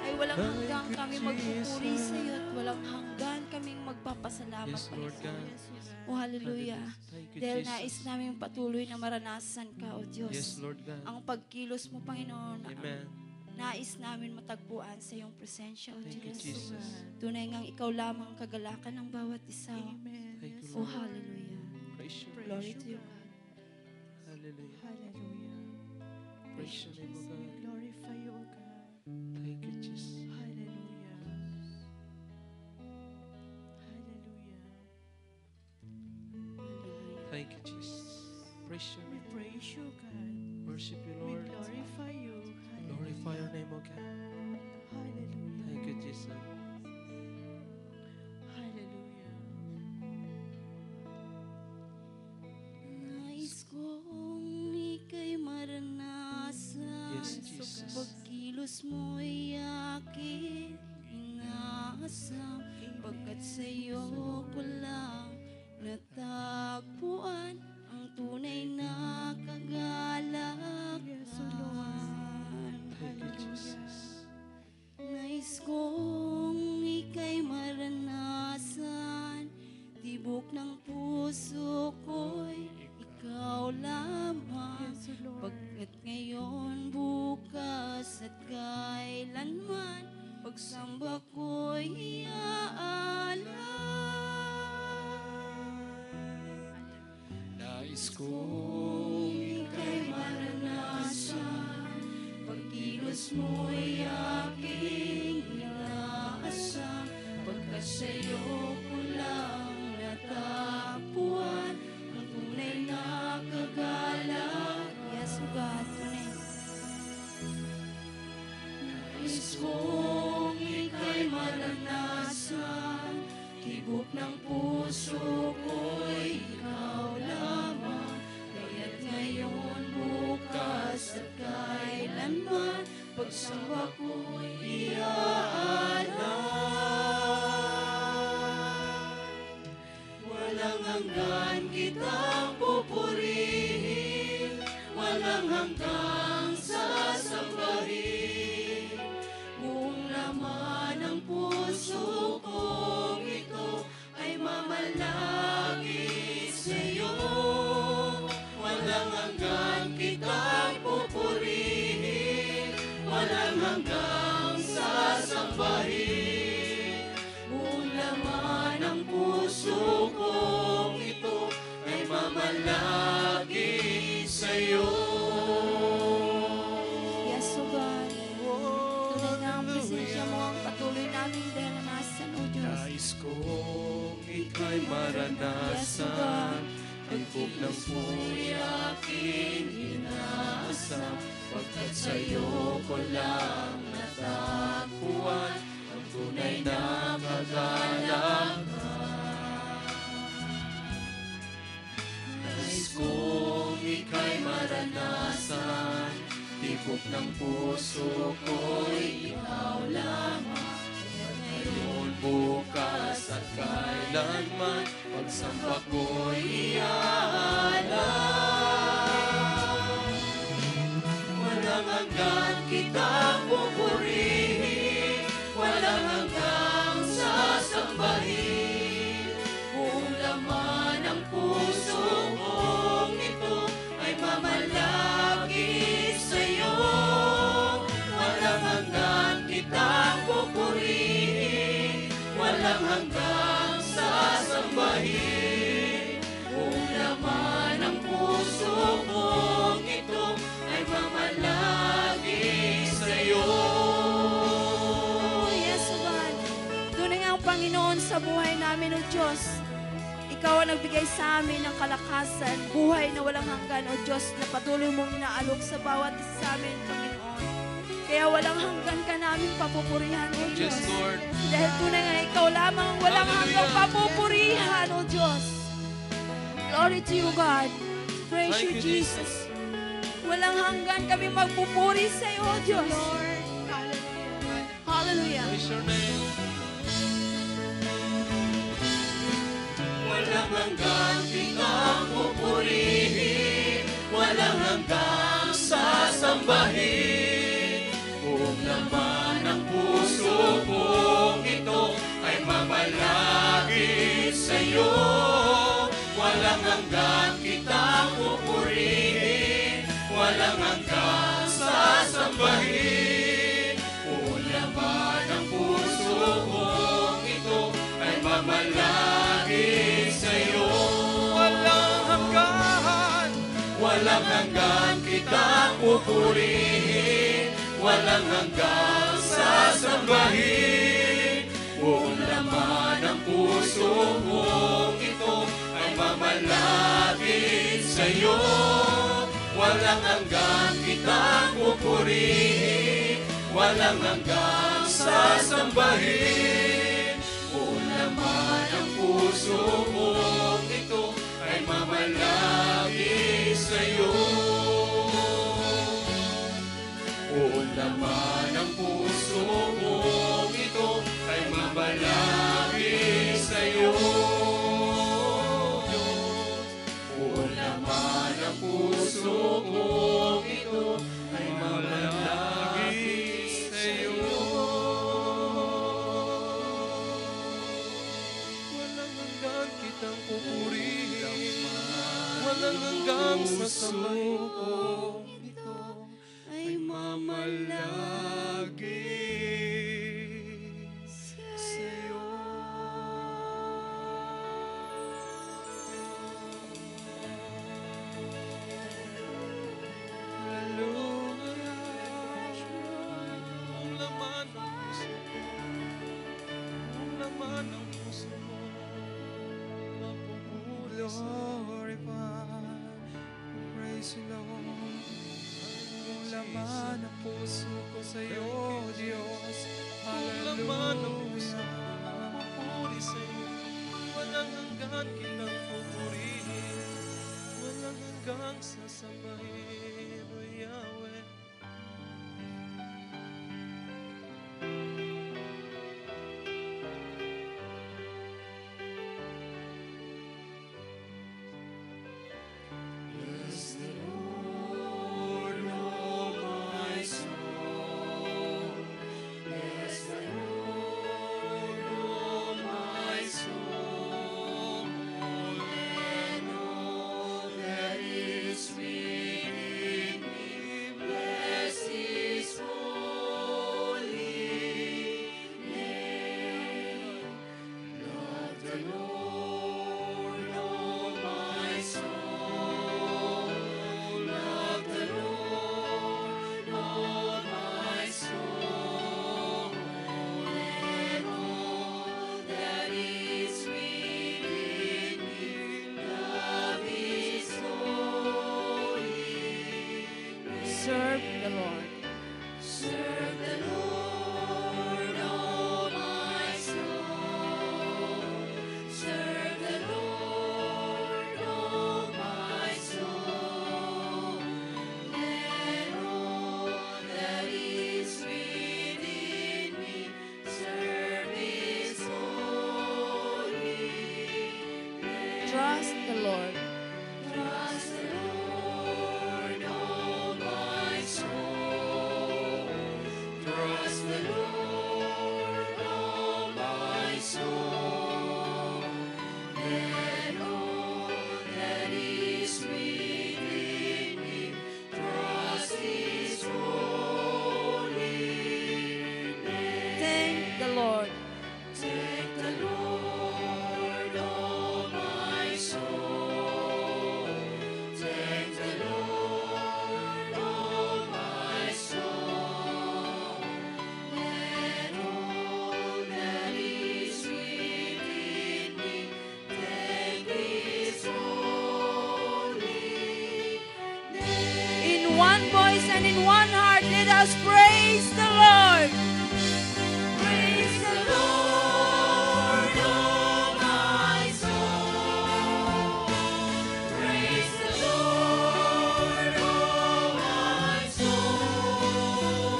Speaker 4: ay walang
Speaker 3: Thank
Speaker 4: hanggang
Speaker 3: you,
Speaker 4: kami magpupuri
Speaker 3: Jesus.
Speaker 4: sa iyo at walang hanggan kaming magpapasalamat,
Speaker 3: Yes, Lord
Speaker 4: Panginoon.
Speaker 3: God.
Speaker 4: O hallelujah.
Speaker 3: Thank you,
Speaker 4: Dahil
Speaker 3: Jesus.
Speaker 4: nais namin patuloy na maranasan ka, O Diyos.
Speaker 3: Yes, Lord God.
Speaker 4: Ang pagkilos mo, Panginoon,
Speaker 3: Amen.
Speaker 4: nais namin matagpuan sa iyong presensya, O
Speaker 3: Thank you,
Speaker 4: Diyos.
Speaker 3: Jesus.
Speaker 4: Tunay ngang ikaw lamang ang kagalakan ng bawat isa.
Speaker 3: Thank you,
Speaker 4: O
Speaker 3: Lord.
Speaker 4: hallelujah.
Speaker 3: Praise you.
Speaker 4: Glory to you, God.
Speaker 3: Hallelujah.
Speaker 2: Hallelujah.
Speaker 3: Praise your name, O God.
Speaker 2: Glorify you, O God.
Speaker 3: Thank you, Jesus.
Speaker 2: Hallelujah. Hallelujah.
Speaker 3: praise your
Speaker 2: We
Speaker 3: name.
Speaker 2: praise you, God.
Speaker 3: Worship you,
Speaker 2: We
Speaker 3: Lord.
Speaker 2: glorify you.
Speaker 3: Glorify your name, O God.
Speaker 2: Hallelujah.
Speaker 3: Thank you, Jesus.
Speaker 2: Hallelujah.
Speaker 4: Nais kong ika'y maranasan.
Speaker 3: Yes, Jesus.
Speaker 4: Pagkilos mo'y aking inaasam. Pagkat sa'yo ko lang natagpuan ang tunay na kagalakan.
Speaker 2: Yes, O Lord.
Speaker 3: Thank you, Jesus.
Speaker 4: Nais kong ika'y maranasan. Tibok ng puso ko'y ikaw lamang.
Speaker 2: Yes, O Lord.
Speaker 4: Pagkat ngayon, bukas at kailanman, pagsamba ko'y iaalay.
Speaker 3: Nais kong
Speaker 4: Ika'y maranasan, pagkilos mo'y aking inaasam, pagkat sa'yo ko lang natagpuan ang tunay na kagalang. Yes, O God, tunay. Nais kong ika'y maranasan, tibok ng puso ko'y ikaw lamang. Kaya't ngayon, bukas at kailanman, pagsamba ko'y iaalay. Walang hanggan kitang pupurihin, walang hanggang sasambahin. Buong laman ng puso kong ito ay mamalagi sa'yo. Walang hanggan kitang pupurihin, walang hanggang sasambahin. Buong laman ng puso kong ito ay mamalagi sa'yo. Yes, O God. Tunay na ang presensya mo ang patuloy namin dahil nasa O Diyos.
Speaker 3: Nais kong ika'y maranasan. Tibok ng puso'y aking inaasam. Pagkat sa'yo ko lang natagpuan ang tunay na kagalakan. Nais kong ika'y maranasan. Tibok ng puso ko'y ikaw lamang. Ngayon, bukas at kailanman, pagsamba ko'y iaalay. Walang hanggan kitang pupurihin, walang hanggang sasambahin. Buong laman ng puso kong ito ay mamalagi sa'yo. Walang hanggan kitang pupurihin, walang hanggang sasambahin. Buong laman ng puso kong ito ay mamalagi sa'yo. Yes, O God. Tunay nga ang Panginoon sa buhay namin, O Diyos. Ikaw ang nagbigay sa amin ng kalakasan, buhay na walang hanggan, O Diyos, na patuloy mong inaalok sa bawat isa sa amin, Panginoon. Kaya walang hanggan ka namin papupurihan, O Diyos. Yes, Lord.
Speaker 4: Dahil tunay nga ikaw lamang ang walang hanggang
Speaker 3: Hallelujah.
Speaker 4: papupurihan, O Diyos. Glory to you, God. Praise
Speaker 3: Thank
Speaker 4: you,
Speaker 3: you,
Speaker 4: Jesus. Walang hanggan kami magpupuri sa iyo, O Diyos. Hallelujah.
Speaker 3: Praise your name.
Speaker 5: Walang hanggang kitang pupurihin, walang hanggang sasambahin. Buong laman ng puso kong ito ay mamalagi sa'yo. Walang hanggang kitang pupurihin, walang hanggang sasambahin. Buong laman ng puso kong ito ay mamalagi sa'yo.
Speaker 3: Walang hanggan.
Speaker 5: Walang hanggan kitang pupurihin, walang hanggang sasambahin. Buong laman ng puso kong ito ay mamalagi sa'yo. Walang hanggan kitang pupurihin, walang hanggan sasambahin. Oo naman ang puso kong ito ay mamalagi sa'yo. Oo naman ang puso kong ito ay mamalagi sa'yo. Oo naman ang puso kong ito ay mamalagi sa'yo.
Speaker 3: Walang hanggang kitang pupurihin, walang hanggang sasambahin.
Speaker 4: Ay
Speaker 3: Mamalagi sa'yo. Hallelujah. Ang laman ng puso ko, ang laman ng puso mo, mapupuri sa'yo. Glorify, praise you, Lord. Ang laman ng puso ko sa'yo, Diyos. Ang laman ng puso ko, mapupuri sa'yo. Walang hanggan kitang pupurihin, walang hanggang sasambahin, O Yahweh.
Speaker 5: Bless the Lord, oh my soul. Bless the Lord, oh my soul. And all that is within me, bless His holy name. Love the Lord, oh my soul. Love the Lord, oh my soul. And all that is within me, love His holy name.
Speaker 4: serve the Lord.
Speaker 5: Serve the Lord, oh my soul. Serve the Lord, oh my soul. And all that is within me, serve His holy name.
Speaker 4: Trust the Lord.
Speaker 5: Trust the Lord, oh my soul. Trust the Lord, oh my soul. And all that is within me, trust His holy name.
Speaker 4: Thank the Lord.
Speaker 5: Take the Lord, oh my soul. Take the Lord, oh my soul. And all that is within me, take His holy name.
Speaker 4: In one voice and in one heart, let us praise the Lord.
Speaker 5: Praise the Lord, oh my soul. Praise the Lord, oh my soul.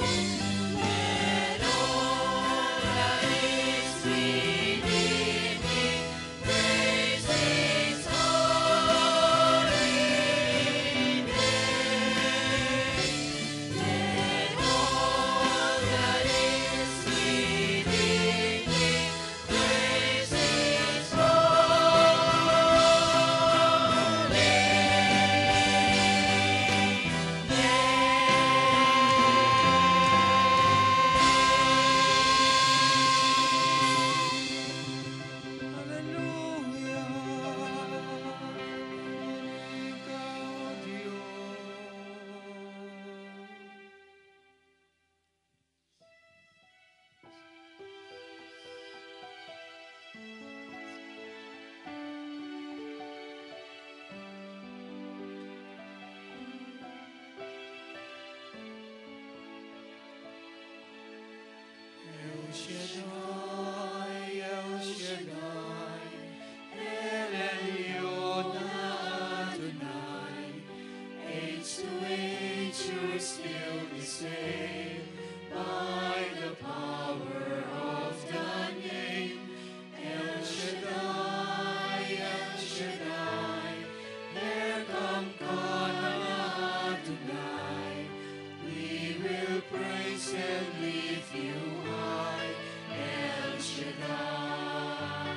Speaker 5: And all that is within me, praise His holy name. And all
Speaker 3: Shaddai, El Shaddai, El Elyon Adonai. Age to age, you're still the same. By the power of the name, El Shaddai, El Shaddai, Erkamkana Adonai. We will praise and lift you high, El Shaddai.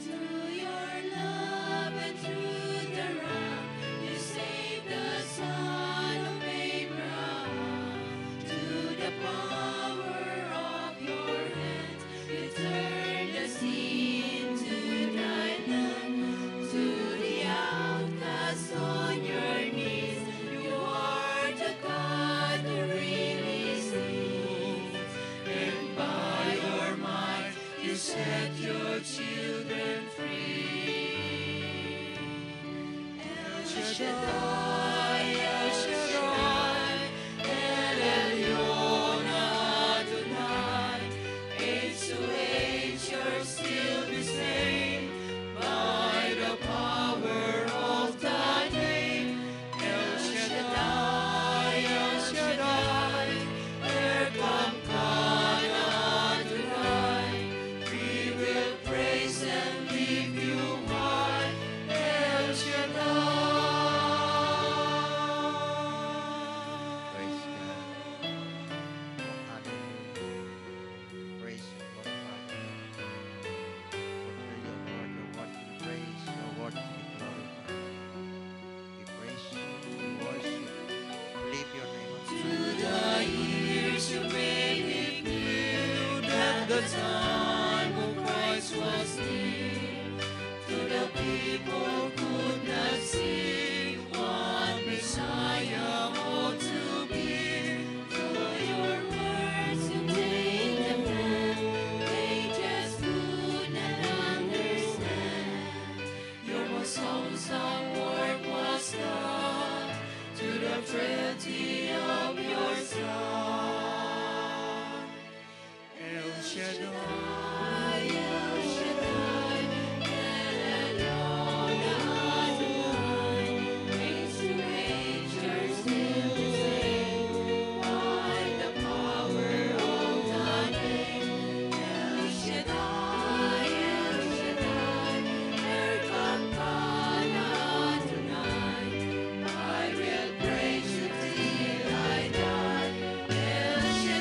Speaker 5: Through your love and through the wrath, you saved the son of Abraham. Through the power of your hands, you turned the sea into dry land. To the outcast on your knees, you are the God who really sees.
Speaker 3: And by your might, you set your children free. El Shaddai, El Shaddai, El Elyon Adonai. Age to age, you're still the same. By the power of the name, El Shaddai, El Shaddai, Erkamkana Adonai. We will praise and lift you high, El Shaddai.
Speaker 6: Praise God. Hallelujah. Praise you, Lord Father. For you, Lord, your word to be praised, your word to be glorified. We praise you, we worship you. Lift your name on high.
Speaker 3: Through the years you made it clear that the time of Christ was near. Till the people could not see what Messiah ought to be.
Speaker 5: Through your words you made them land, they just could not understand.
Speaker 3: Your most awesome work was done to the frailty of your Son. El Shaddai,
Speaker 5: El Shaddai, El Elyon Adonai. Age to age, you're still the same. By the power of the name, El Shaddai, El Shaddai, Erkamkana Adonai. I will praise you till I die. El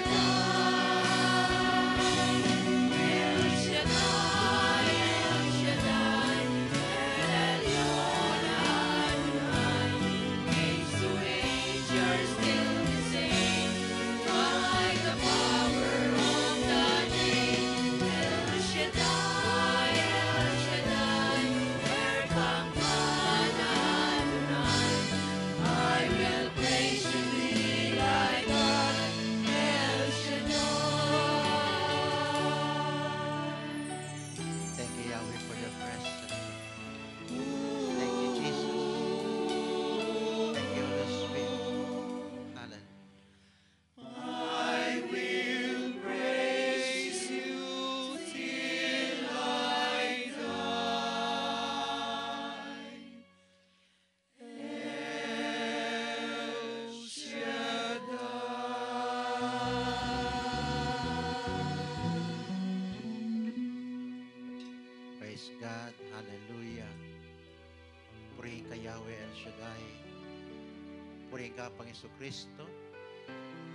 Speaker 6: Purihin ka, Panginoon Kristo.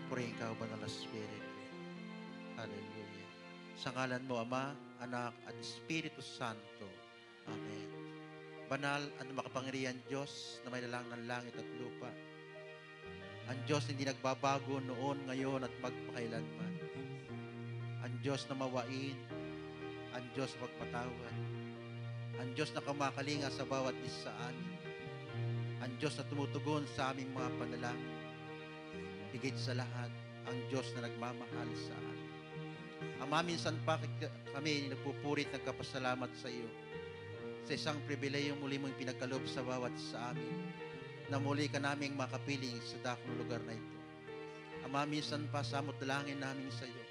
Speaker 6: Purihin ka, Banal na Espiritu. Hallelujah. Sa ngalan mo, Ama, Anak, at Espiritu Santo. Amen. Banal at makapangyarihan Diyos na may lalang ng langit at lupa. Ang Diyos na hindi nagbabago noon, ngayon, at magpakailanman. Ang Diyos na mawain. Ang Diyos na magpatawad. Ang Diyos na kamakalinga sa bawat isa sa amin. Ang Diyos na tumutugon sa aming mga panalangin. Higit sa lahat, ang Diyos na nagmamahal sa amin. Ama, minsan pa kami nagpupurit ng kapasalamat sa iyo sa isang pribileyo muli mong pinagkaloob sa bawat sa amin na muli ka naming makapiling sa dakong lugar na ito. Ama, minsan pa samot dalangin namin sa iyo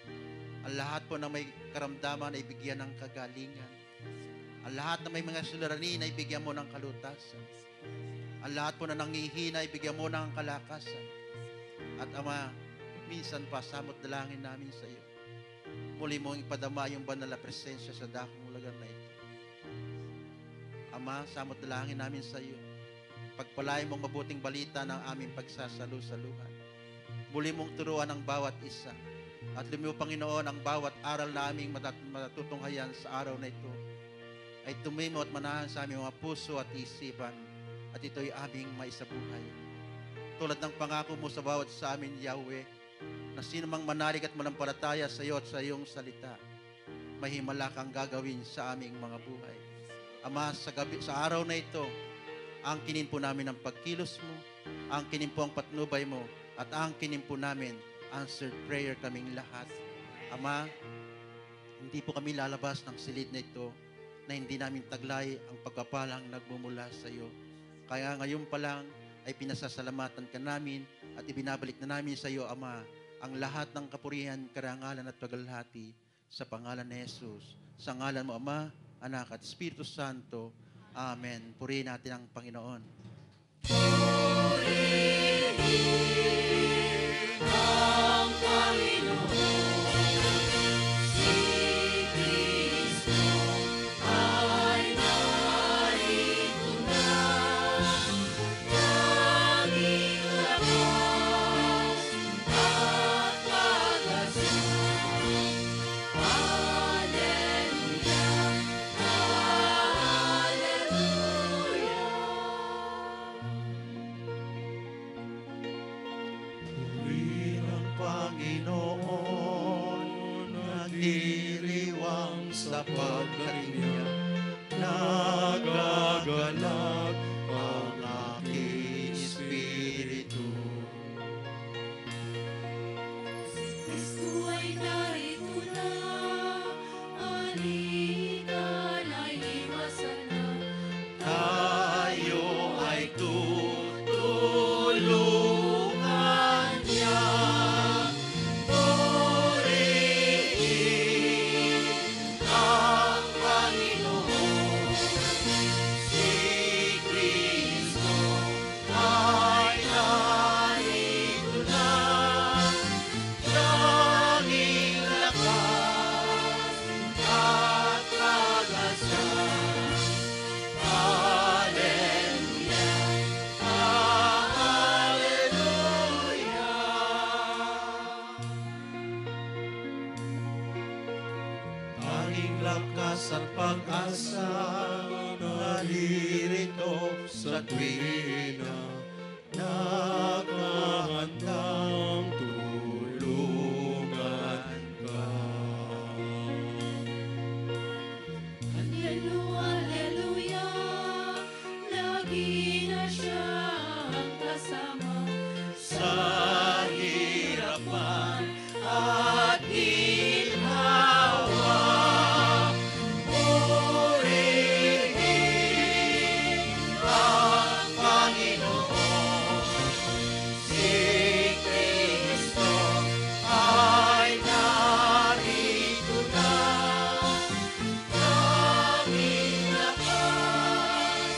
Speaker 6: Ang lahat po na may karamdaman ay bigyan ng kagalingan. Ang lahat na may mga suliranin ay bigyan mo ng kalutasan. Ang lahat po na nangihina ay bigyan mo ng kalakasan. At Ama, minsan pa samot dalangin namin sa iyo. Muli mong ipadama yung banal na presensya sa dakong lugar na ito. Ama, samot dalangin namin sa iyo. Pagpalain mong mabuting balita ng aming pagsasalu-saluhan. Muli mong turuan ang bawat isa. At lumiw, Panginoon, ang bawat aral na aming matutunghayan sa araw na ito ay tumimo at manahan sa aming mga puso at isipan. At ito'y aming maisabuhay. Tulad ng pangako mo sa bawat sa amin, Yahweh, na sino mang manalig at manampalataya sa iyo at sa iyong salita, may himala kang gagawin sa aming mga buhay. Ama, sa araw na ito, angkinin po namin ang pagkilos mo, angkinin po ang patnubay mo, at angkinin po namin answered prayer kaming lahat. Ama, hindi po kami lalabas ng silid na ito na hindi namin taglay ang pagkapalang nagmumula sa iyo. Kaya ngayon pa lang ay pinasasalamatan ka namin at ibinabalik na namin sa iyo, Ama, ang lahat ng kapurihan, karangalan at pagalhati sa pangalan ni Jesus. Sa ngalan mo, Ama, Anak at Espiritu Santo. Amen. Purihin natin ang Panginoon.
Speaker 5: Ang Panginoon, si Kristo ay narito na. Naging lakas at pag-asa. Hallelujah,
Speaker 6: Purihin ang Panginoon, nagdiriwang sa pagkarinya, nagagalak ang aking espiritu.
Speaker 5: Kristo ay narito na, halika na'y iwasan na.
Speaker 6: Tayo ay tutulungan niya. Purihin ang Panginoon, si Kristo ay narito na. Tanging lakas at pag-asa. Hallelujah, hallelujah. Tanging lakas at pag-asa naririto sa tuwina, naghahandang tulungan ka.
Speaker 5: Hallelujah, lagi na siyang kasama
Speaker 6: Sa hirapan at ginhawa, purihin ang Panginoon, si Kristo ay narito na. Tanging lakas at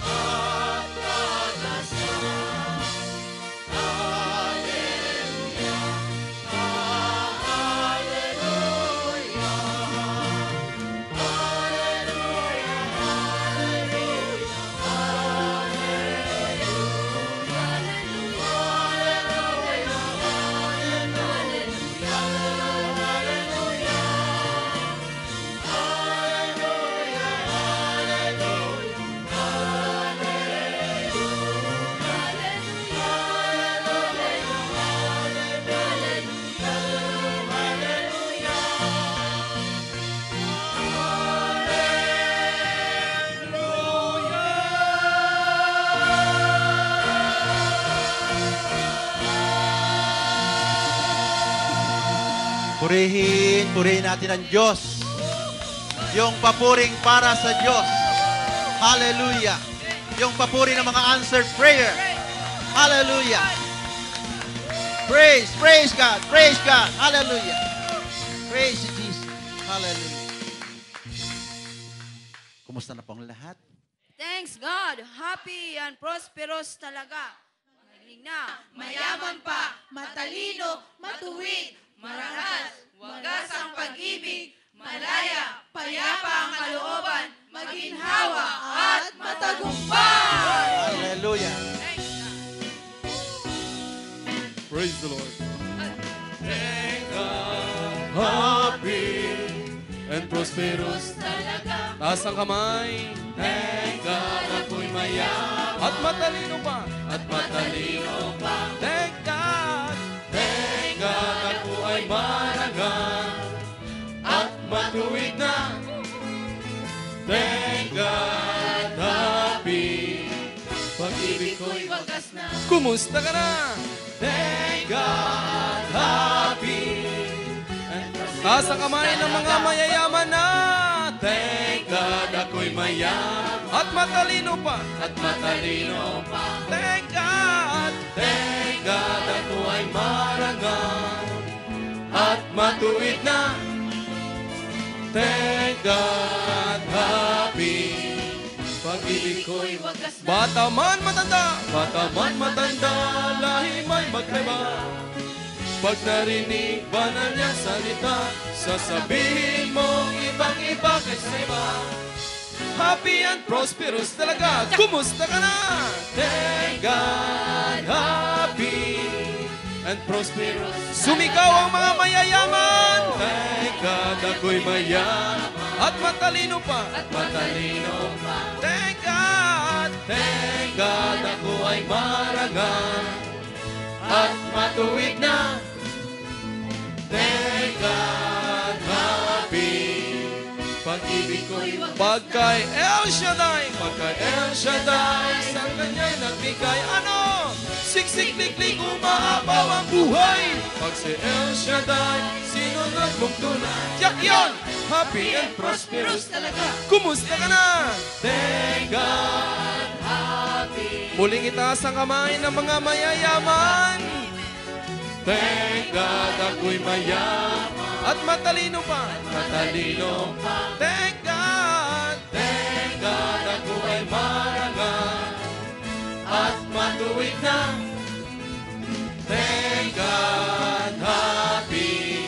Speaker 6: pag-asa. Hallelujah, Purihin natin ang Diyos. Yung papuring para sa Diyos. Hallelujah. Yung papuri ng mga answered prayer. Hallelujah. Praise God. Praise God. Hallelujah. Praise you, Jesus. Hallelujah. Kumusta na po ang lahat?
Speaker 4: Thanks God. Happy and prosperous talaga. Magaling na.
Speaker 5: Mayaman pa, matalino, matuwid, marakas, wagas ang pag-ibig, malaya, payapa ang kalooban, maginhawa at matagumpay.
Speaker 6: Hallelujah.
Speaker 3: Praise the Lord. Thank God, happy and prosperous.
Speaker 5: Talaga,
Speaker 3: Taas ang kamay. Thank God, ako'y mayaman. At matalino pa. At matalino pa. Thank God. Thank God, ako ay marangal. At matuwid na. Thank God, happy. Pag-ibig ko'y
Speaker 5: wagas na.
Speaker 3: kumusta ka na? Thank God, happy. Taas ang kamay ng mga mayayaman na. Thank God, ako'y mayaman. At matalino pa. At matalino pa. Thank God. Thank God, ako ay marangal. At matuwid na. Thank God, happy. Pag-ibig ko'y
Speaker 5: Wagas na.
Speaker 3: bata man matanda, bata man matanda, lahi may magkaiba. Pag narinig ba na niyang salita, sasabihin mong ibang-iba kaysa iba. Happy and prosperous talaga, kumusta ka na? Thank God, happy and prosperous. Sumigaw ang mga mayayaman. Thank God, ako'y mayaman. At matalino pa. At matalino pa. Thank God, ako ay marangal. At matuwid na. Thank God, happy. Pag-ibig ko'y pagkay El Shaddai, pagkay El Shaddai, sa kanya'y nagbigay, ano? Siksik-liklik, umaapaw ang buhay. Pag si El Shaddai, sinunod mong tunay. Tiyak yun! Happy and prosperous talaga. Kumusta ka na? Thank God, happy. Muling itaas ang kamay ng mga mayayaman. Thank God, ako'y mayaman. At matalino pa. Matalino pa. Thank God, ako ay marangal. At matuwid na. Thank God, happy.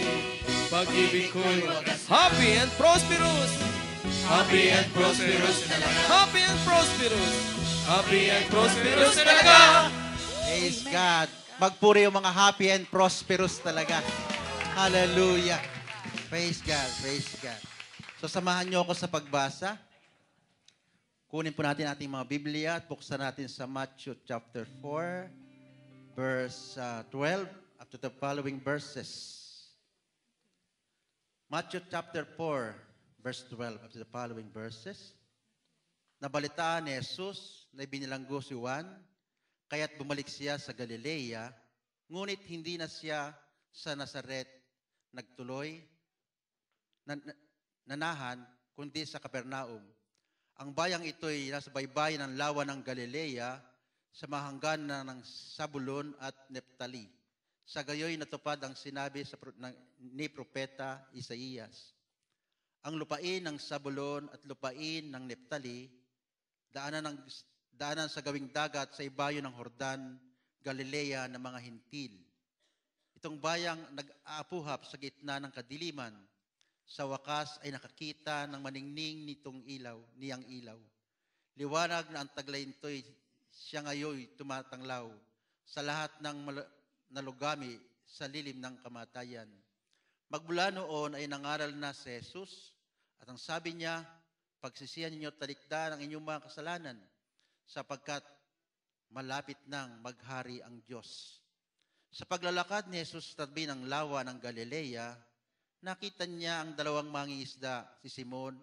Speaker 3: Pag-ibig ko'y happy and prosperous. Happy and prosperous talaga. Happy and prosperous. Happy and prosperous talaga.
Speaker 6: Praise God. Magpuri yung mga happy and prosperous talaga. Hallelujah. Praise God. Praise God. So samahan niyo ako sa pagbasa. Kunin po natin ating mga Biblia at buksan natin sa Matthew chapter 4, verse 12 up to the following verses. Matthew chapter 4, verse 12 up to the following verses. Nabalitaan ni Jesus na ibinilanggo si Juan, kaya't bumalik siya sa Galilea, ngunit hindi na siya sa Nazaret nagtuloy, nanahan, kundi sa Capernaum. Ang bayang ito'y nasa baybayin ng lawa ng Galilea, sa mahangganan ng Zabulon at Neptali. Sa gayoy natupad ang sinabi ni Propeta Isaías. Ang lupain ng Zabulon at lupain ng Neptali, daanan sa gawing dagat sa ibayo ng Jordan, Galilea ng mga hintil. Itong bayang nag-aapuhap sa gitna ng kadiliman, sa wakas ay nakakita ng maningning niyang ilaw. Liwanag na ang taglay nito'y siya ngayon tumatanglaw sa lahat ng nalugami sa lilim ng kamatayan. Magmula noon ay nangaral na si Jesus at ang sabi niya, pagsisihan ninyo talikdan ang inyong mga kasalanan sapagkat malapit nang maghari ang Diyos. Sa paglalakad ni Jesus sa tabi ng lawa ng Galilea, nakita niya ang dalawang mangingisda, si Simon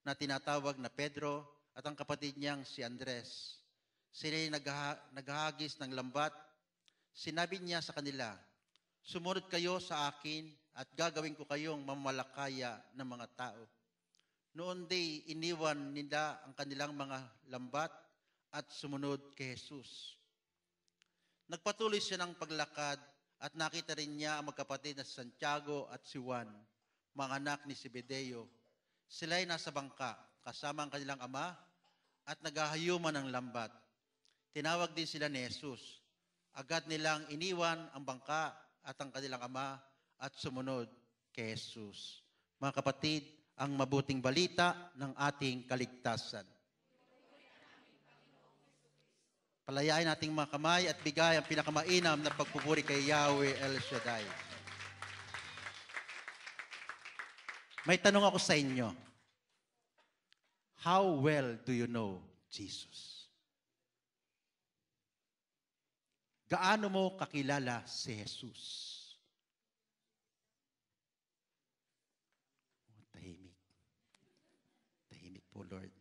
Speaker 6: na tinatawag na Pedro at ang kapatid niyang si Andres. Sila'y naghahagis ng lambat. Sinabi niya sa kanila, sumunod kayo sa akin at gagawin ko kayong mamalakaya ng mga tao. Noon di iniwan nila ang kanilang mga lambat at sumunod kay Jesus. Nagpatuloy siya ng paglakad at nakita rin niya ang magkapatid na si Santiago at si Juan. mga anak ni Zebedeo. Sila'y nasa bangka, kasama ang kanilang ama, at naghahayuman ng lambat. Tinawag din sila ni Jesus. Agad nilang iniwan ang bangka at ang kanilang ama at sumunod kay Jesus. Mga kapatid, ang mabuting balita ng ating kaligtasan. Palayain nating mga kamay at bigay ang pinakamainam na pagpupuri kay Yahweh El Shaddai. May tanong ako sa inyo. How well do you know Jesus? Gaano mo kakilala si Jesus? Oh, tahimik. Tahimik po, Lord.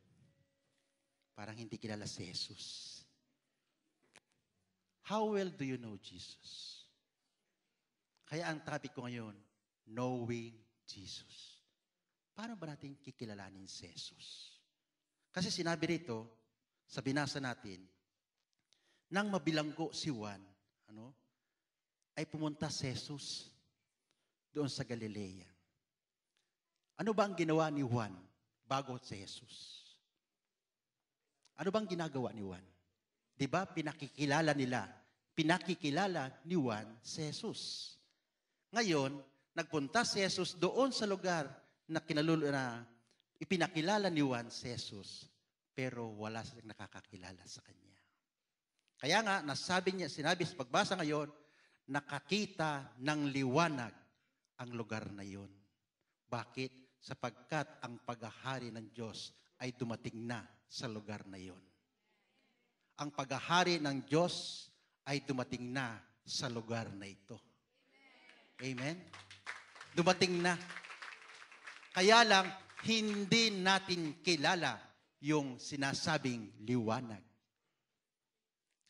Speaker 6: Parang hindi kilala si Jesus. How well do you know Jesus? Kaya ang topic ko ngayon, knowing Jesus. Paano ba natin kikilalanin si Jesus? Kasi sinabi rito, sa binasa natin, nang mabilanggo si Juan, ay pumunta si Jesus doon sa Galilea. Ano ba ang ginawa ni Juan bago si Jesus? Ano bang ginagawa ni Juan? Di ba pinakikilala ni Juan si Jesus. Ngayon, nagpunta si Jesus doon sa lugar na ipinakilala ni Juan si Jesus, pero wala silang nakakakilala sa kanya. Kaya nga, sinabi sa pagbasa ngayon, nakakita ng liwanag ang lugar na yon. Bakit? Sapagkat ang paghahari ng Diyos ay dumating na sa lugar na yon. Ang paghahari ng Diyos ay dumating na sa lugar na ito. Amen? Dumating na. Kaya lang, hindi natin kilala yung sinasabing liwanag.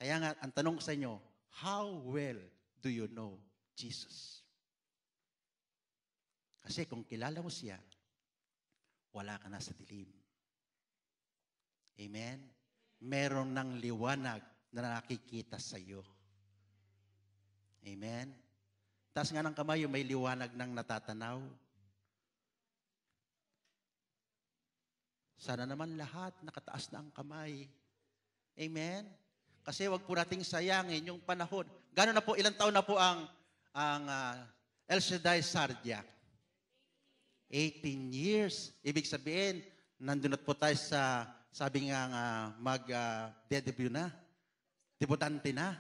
Speaker 6: Kaya nga, ang tanong ko sa inyo, how well do you know Jesus? Kasi kung kilala mo siya, wala ka na sa dilim. Amen? Meron ng liwanag na nakikita sa iyo. Amen? Taas nga ng kamay, may liwanag ng natatanaw. Sana naman lahat nakataas na ang kamay. Amen? Kasi wag po nating sayangin yung panahon. Gano'n na po, ilang taon na po ang El Shaddai Sardiac? 18 years. Ibig sabihin, nandun na po tayo sa, sabi nga mag-debut na. Debutante na.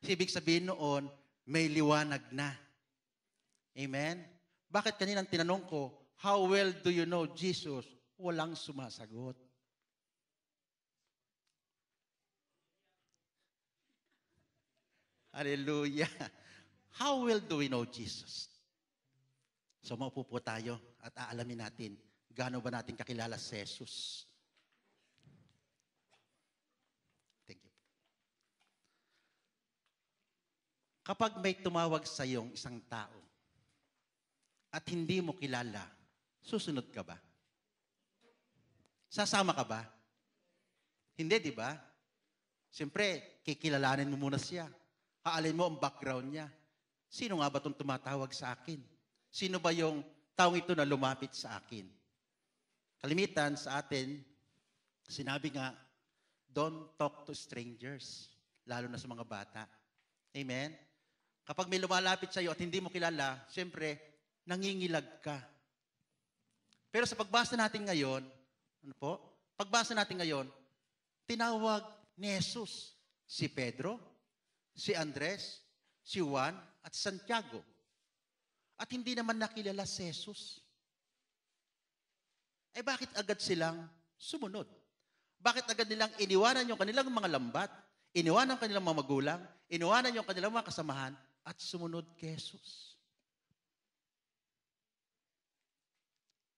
Speaker 6: Ibig sabihin noon, may liwanag na. Amen? Bakit kaninang tinanong ko, how well do you know Jesus? Walang sumasagot. Hallelujah. How well do we know Jesus? So maupo po tayo at aalamin natin gaano ba natin kakilala si Jesus. Thank you. Kapag may tumawag sa iyong isang tao at hindi mo kilala, susunod ka ba? Sasama ka ba? Hindi, di ba? Siyempre, kikilalanin mo muna siya. Haalin mo ang background niya. Sino nga ba itong tumatawag sa akin? Sino ba yung taong ito na lumapit sa akin? Kalimitan sa atin, sinabi nga, don't talk to strangers, lalo na sa mga bata. Amen? Kapag may lumalapit sa iyo at hindi mo kilala, siyempre, nangingilag ka. Pero sa pagbasa natin ngayon, pagbasa natin ngayon, tinawag ni Jesus si Pedro, si Andres, si Juan, at Santiago. At hindi naman nakilala si Jesus. Bakit agad silang sumunod? Bakit agad nilang iniwanan yung kanilang mga lambat, iniwanan ang kanilang mga magulang, iniwanan yung kanilang mga kasamahan, at sumunod kay Jesus?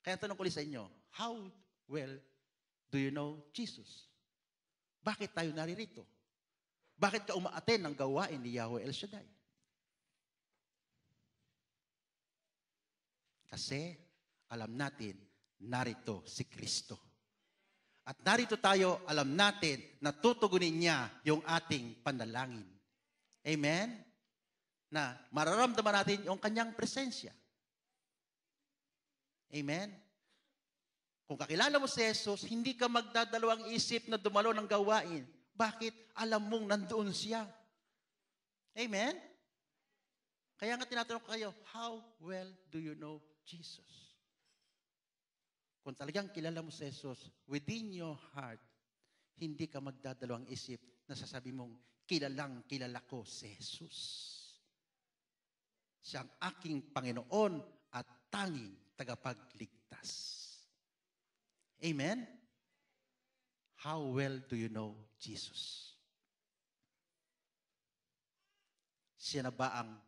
Speaker 6: Kaya tanong ko ulit sa inyo, how well do you know Jesus? Bakit tayo naririto? Bakit ka umaaten ng gawain ni Yahweh El Shaddai? Kasi alam natin, narito si Kristo. At narito tayo, alam natin, na tutugunin niya yung ating panalangin. Amen? Na mararamdaman natin yung kanyang presensya. Amen? Kung kakilala mo si Jesus, hindi ka magdadalawang isip na dumalo ng gawain. Bakit? Alam mong nandoon siya. Amen? Kaya nga tinatanong ko kayo, how well do you know Jesus? Kung talagang kilala mo si Jesus, within your heart, hindi ka magdadalawang isip na sasabi mong, kilalang kilala ko si Jesus. Siya ang aking Panginoon at tanging tagapagligtas. Amen? How well do you know Jesus? Siya na ba ang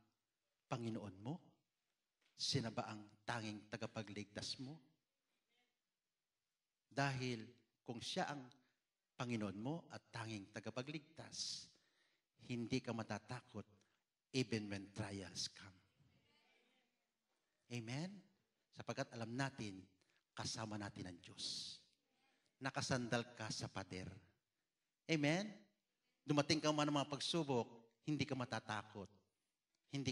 Speaker 6: Panginoon mo? Siya na ba ang tanging tagapagligtas mo? Dahil kung siya ang Panginoon mo at tanging tagapagligtas, hindi ka matatakot even when trials come. Amen? Sapagkat alam natin, kasama natin ang Diyos. Nakasandal ka sa pader. Amen? Dumating ka man ng mga pagsubok, hindi ka matatakot. Hindi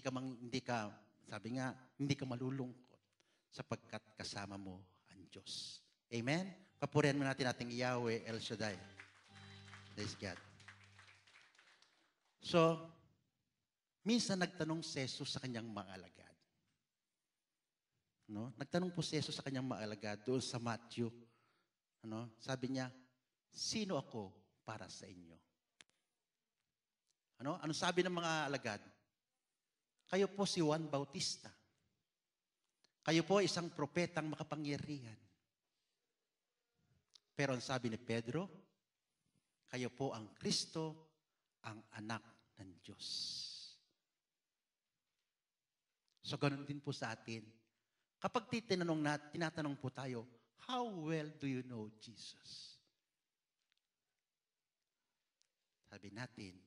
Speaker 6: ka, sabi nga, hindi ka malulungkot sapagkat kasama mo ang Diyos. Amen? Papurihan mo natin ating Yahweh El Shaddai. Praise God. So, minsan nagtanong si Jesus sa kanyang mga alagad. No? Nagtanong po si Jesus sa kanyang mga alagad doon sa Matthew. Sabi niya, sino ako para sa inyo? Ano sabi ng mga alagad? Kayo po si Juan Bautista. Kayo po isang propetang makapangyarihan. Pero ang sabi ni Pedro, kayo po ang Kristo, ang anak ng Diyos. So, ganun din po sa atin. Kapag tinatanong po tayo, how well do you know Jesus? Sabi natin,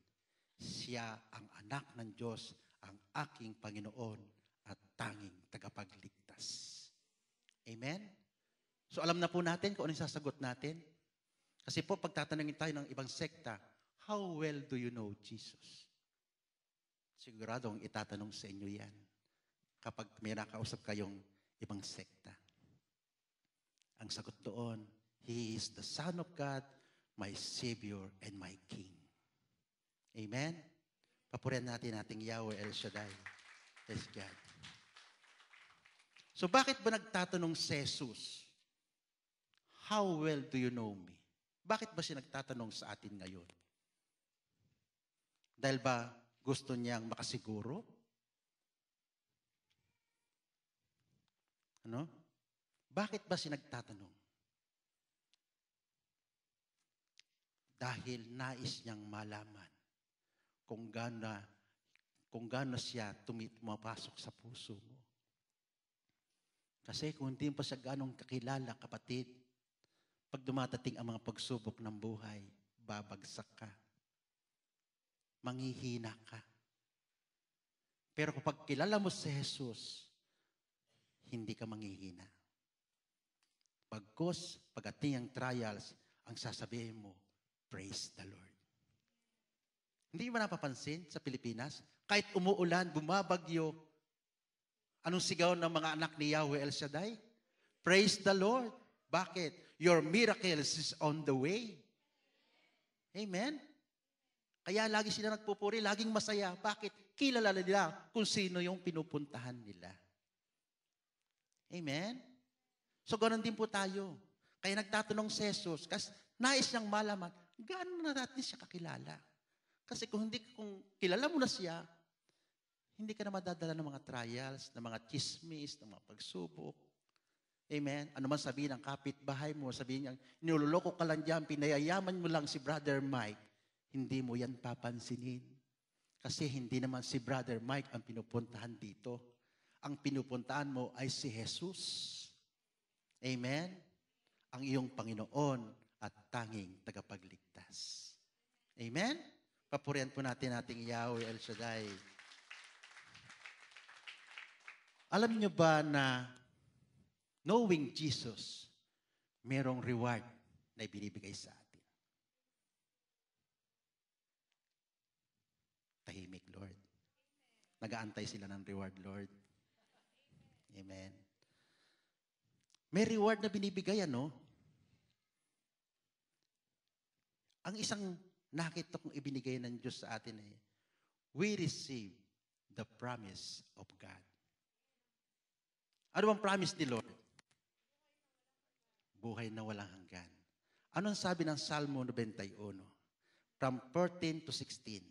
Speaker 6: siya ang anak ng Diyos, ang aking Panginoon at tanging tagapagligtas. Amen? So alam na po natin kung ano yung sasagot natin. Kasi po pagtatanungin tayo ng ibang sekta, how well do you know Jesus? Siguradong itatanong sa inyo yan kapag may nakausap kayong ibang sekta. Ang sagot doon, He is the Son of God, my Savior and my King. Amen? Papurihan natin ating Yahweh El Shaddai. Praise God. So bakit ba nagtatanong si Jesus? How well do you know me? Bakit ba siya nagtatanong sa atin ngayon? Dahil ba gusto niyang makasiguro? Bakit ba siya nagtatanong? Dahil nais niyang malaman kung gaano siya pumapasok sa puso mo. Kasi kung hindi pa siya ganong kakilala, kapatid, pag dumatating ang mga pagsubok ng buhay, babagsak ka. Manghihina ka. Pero kapag kilala mo si Jesus, hindi ka manghihina. Pagkos, pagating ang trials, ang sasabihin mo, praise the Lord. Hindi mo napapansin sa Pilipinas? Kahit umuulan, bumabagyo, anong sigaw ng mga anak ni Yahweh El Shaddai? Praise the Lord. Bakit? Your miracles is on the way. Amen? Kaya lagi sila nagpupuri, laging masaya. Bakit? Kilala nila kung sino yung pinupuntahan nila. Amen? So, ganoon din po tayo. Kaya nagtatanong si Jesus, kasi nais niyang malaman, gaano na natin siya kakilala? Kasi kung kilala mo na siya, hindi ka na madadala ng mga trials, ng mga chismis, ng mga pagsubok. Amen? Ano man sabihin ng kapitbahay mo, sabihin niya, niloloko ka lang dyan, pinayayaman mo lang si Brother Mike, hindi mo yan papansinin. Kasi hindi naman si Brother Mike ang pinupuntahan dito. Ang pinupuntahan mo ay si Jesus. Amen? Ang iyong Panginoon at tanging tagapagligtas. Amen? Papurihan po natin ating Yahweh El Shaddai. Alam niyo ba na knowing Jesus, merong reward na ibinibigay sa atin? Tahimik, Lord. Nag-aantay sila ng reward, Lord. Amen. May reward na binibigay, ano? Ang isang nakita kong ibinigay ng Diyos sa atin ay, we receive the promise of God. Ano bang promise ni Lord? Buhay na walang hanggan. Ano ang sabi ng Salmo 91? From 14 to 16.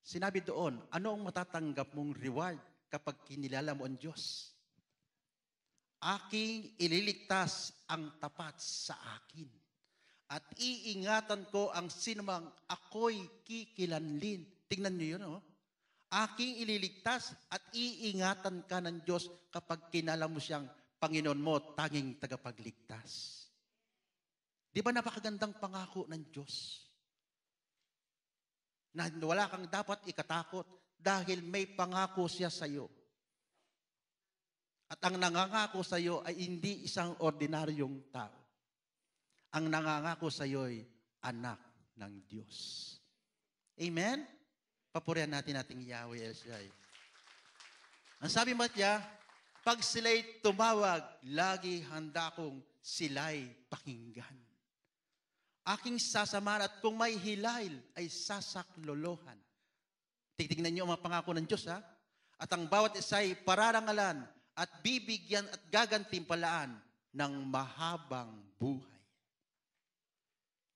Speaker 6: Sinabi doon, ano ang matatanggap mong reward kapag kinilala mo ang Diyos? Aking ililigtas ang tapat sa akin. At iingatan ko ang sinumang ako'y kikilanlin. Tingnan niyo yun, oh. Aking ililigtas at iingatan ka ng Diyos kapag kinala mo siyang Panginoon mo, tanging tagapagligtas. Di ba napakagandang pangako ng Diyos? Na wala kang dapat ikatakot dahil may pangako siya sa iyo. At ang nangangako sa iyo ay hindi isang ordinaryong tao. Ang nangangako sa iyo ay anak ng Diyos. Amen? Papurihan natin ating Yahweh El Shaddai. Ang sabi mo niya, pag sila'y tumawag, lagi handa kong sila'y pakinggan. Aking sasamahan at kung may hilail ay sasaklolohan. Titignan niyo ang mga pangako ng Diyos, ha? At ang bawat isa'y pararangalan at bibigyan at gagantimpalaan ng mahabang buhay.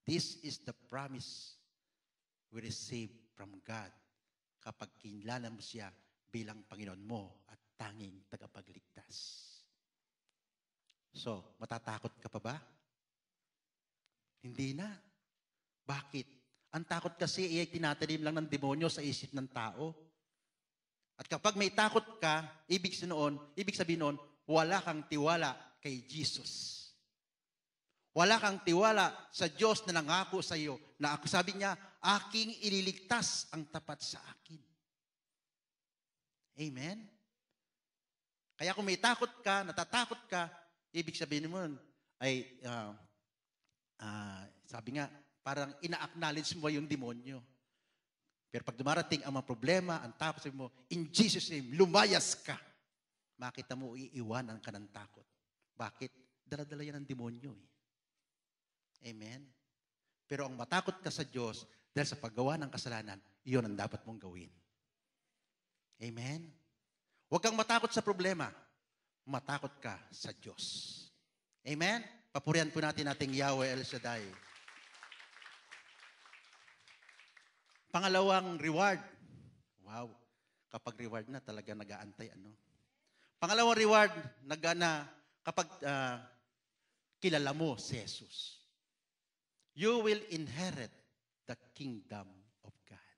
Speaker 6: This is the promise we receive from God kapag kinilala mo siya bilang Panginoon mo at tanging tagapagligtas. So, matatakot ka pa ba? Hindi na. Bakit? Ang takot kasi ay tinatanim lang ng demonyo sa isip ng tao. At kapag may takot ka, ibig sabihin noon, wala kang tiwala kay Jesus. Wala kang tiwala sa Diyos na nangako sa iyo. Na ako, sabi niya, aking ililigtas ang tapat sa akin. Amen? Kaya kung may takot ka, natatakot ka, ibig sabihin mo ay, sabi nga, parang ina-acknowledge mo yung demonyo. Pero pag dumarating ang mga problema, ang takot, sabi mo, in Jesus' name, lumayas ka. Makita mo, iiwanan ka ng takot. Bakit? Dala-dala yan ng demonyo. Amen? Pero ang matakot ka sa Diyos, dahil sa paggawa ng kasalanan, iyon ang dapat mong gawin. Amen? Huwag kang matakot sa problema. Matakot ka sa Diyos. Amen? Papurihan po natin ating Yahweh El Shaddai. Pangalawang reward. Wow. Kapag reward na, talaga nag-aantay. Pangalawang reward, kapag kilala mo si Jesus. You will inherit the kingdom of God.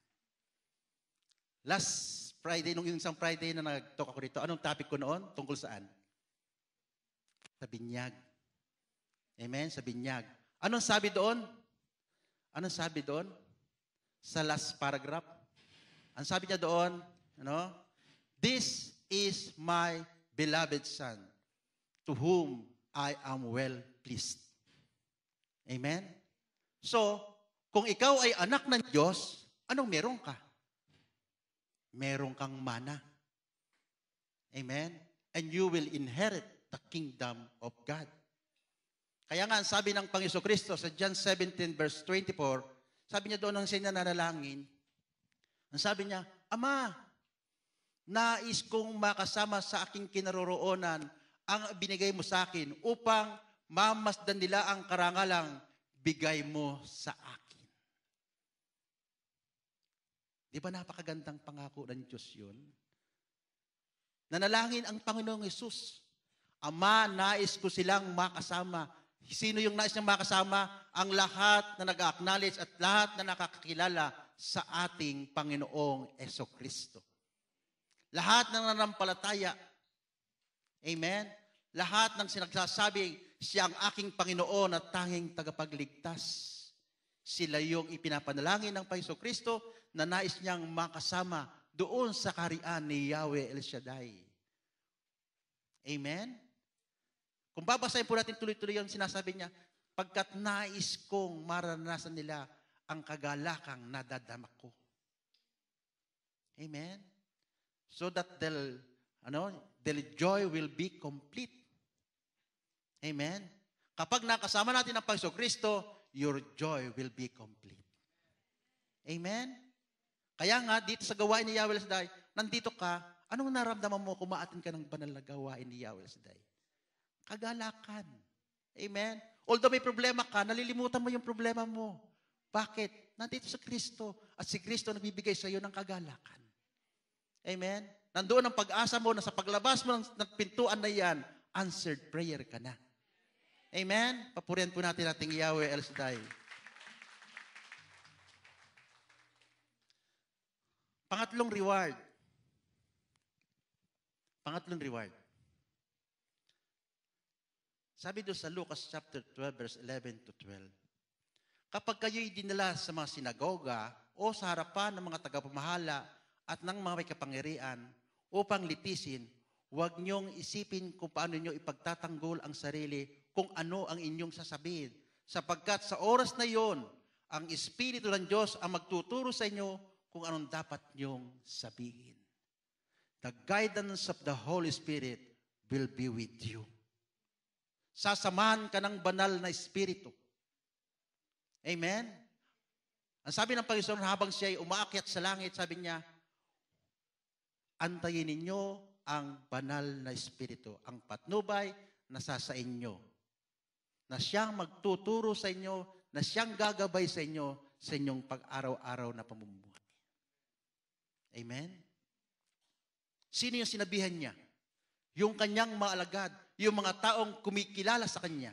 Speaker 6: Last Friday, nung isang Friday na nag-talk ako dito, anong topic ko noon? Tungkol saan? Sa binyag. Amen? Sa binyag. Anong sabi doon? Anong sabi doon? Sa last paragraph. Ang sabi niya doon, this is my beloved Son, to whom I am well pleased. Amen? So, kung ikaw ay anak ng Diyos, anong meron ka? Meron kang mana. Amen? And you will inherit the kingdom of God. Kaya nga, sabi ng Panginoon Kristo sa John 17 verse 24, sabi niya doon ng siya nanalangin, ang sabi niya, Ama, nais kong makasama sa aking kinaroroonan ang binigay mo sa akin upang mamasdan nila ang karangalang bigay mo sa akin. Di ba napakagandang pangako ng Diyos yun? Nanalangin ang Panginoong Hesus. Ama, nais ko silang makasama. Sino yung nais niyang makasama? Ang lahat na nag-acknowledge at lahat na nakakakilala sa ating Panginoong Jesucristo. Lahat ng nanampalataya. Amen? Lahat ng sinagsasabing siya ang aking Panginoon at tanging tagapagligtas. Sila yung ipinapanalangin ng Panginoong Kristo na nais niyang makasama doon sa kaharian ni Yahweh El Shaddai. Amen? Kung babasahin po natin tuloy-tuloy yung sinasabi niya, pagkat nais kong maranasan nila ang kagalakang nadadama ko. Amen? So that their joy will be complete. Amen? Kapag nakasama natin ang Panginoong Kristo, your joy will be complete. Amen? Kaya nga, dito sa gawain ni Yahweh El Shaddai, nandito ka, anong naramdaman mo kung maatin ka ng banal na gawain ni Yahweh El Shaddai? Kagalakan. Amen? Although may problema ka, nalilimutan mo yung problema mo. Bakit? Nandito sa Kristo. At si Kristo nagbibigay sa iyo ng kagalakan. Amen? Nandoon ang pag-asa mo na sa paglabas mo ng pintuan na yan, answered prayer ka na. Amen? Papurihan po natin ating Yahweh El Shaddai. Pangatlong reward. Pangatlong reward. Sabi doon sa Lucas chapter 12, verse 11 to 12. Kapag kayo'y dinala sa mga sinagoga o sa harapan ng mga tagapamahala at ng mga may kapangyarihan upang litisin, huwag niyong isipin kung paano niyo ipagtatanggol ang sarili kung ano ang inyong sasabihin. Sapagkat sa oras na yon, ang Espiritu ng Diyos ang magtuturo sa inyo kung anong dapat niyong sabihin. The guidance of the Holy Spirit will be with you. Sasamahan ka ng banal na Espiritu. Amen? Ang sabi ng Panginoon habang siya ay umaakyat sa langit, sabi niya, antayin ninyo ang banal na Espiritu, ang patnubay na sa inyo, na siyang magtuturo sa inyo, na siyang gagabay sa inyo sa inyong pag-araw-araw na pamumuhay. Amen? Sino yung sinabihan niya? Yung kanyang mga alagad, yung mga taong kumikilala sa Kanya.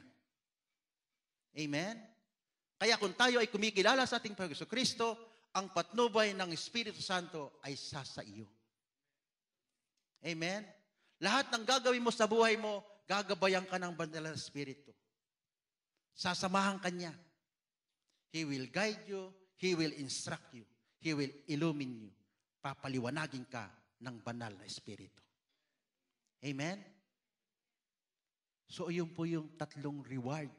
Speaker 6: Amen? Kaya kung tayo ay kumikilala sa ating Panginoon Kristo, ang patnubay ng Espiritu Santo ay sa iyo. Amen? Lahat ng gagawin mo sa buhay mo, gagabayan ka ng banal na Espiritu. Sasamahan ka niya. He will guide you, He will instruct you, He will illumine you. Papaliwanagin ka ng banal na Espiritu. Amen? So, yun po yung tatlong reward.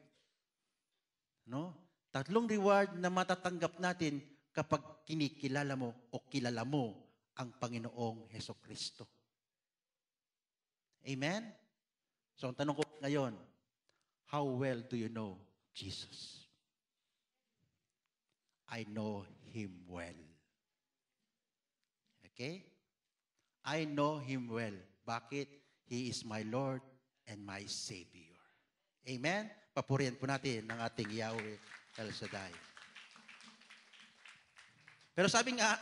Speaker 6: No? Tatlong reward na matatanggap natin kapag kinikilala mo o kilala mo ang Panginoong Hesukristo. Amen? So, ang tanong ko ngayon, how well do you know Jesus? I know Him well. Okay? I know Him well. Bakit? He is my Lord and my Savior. Amen? Papurihan po natin ng ating Yahweh El Shaddai. Pero sabi nga,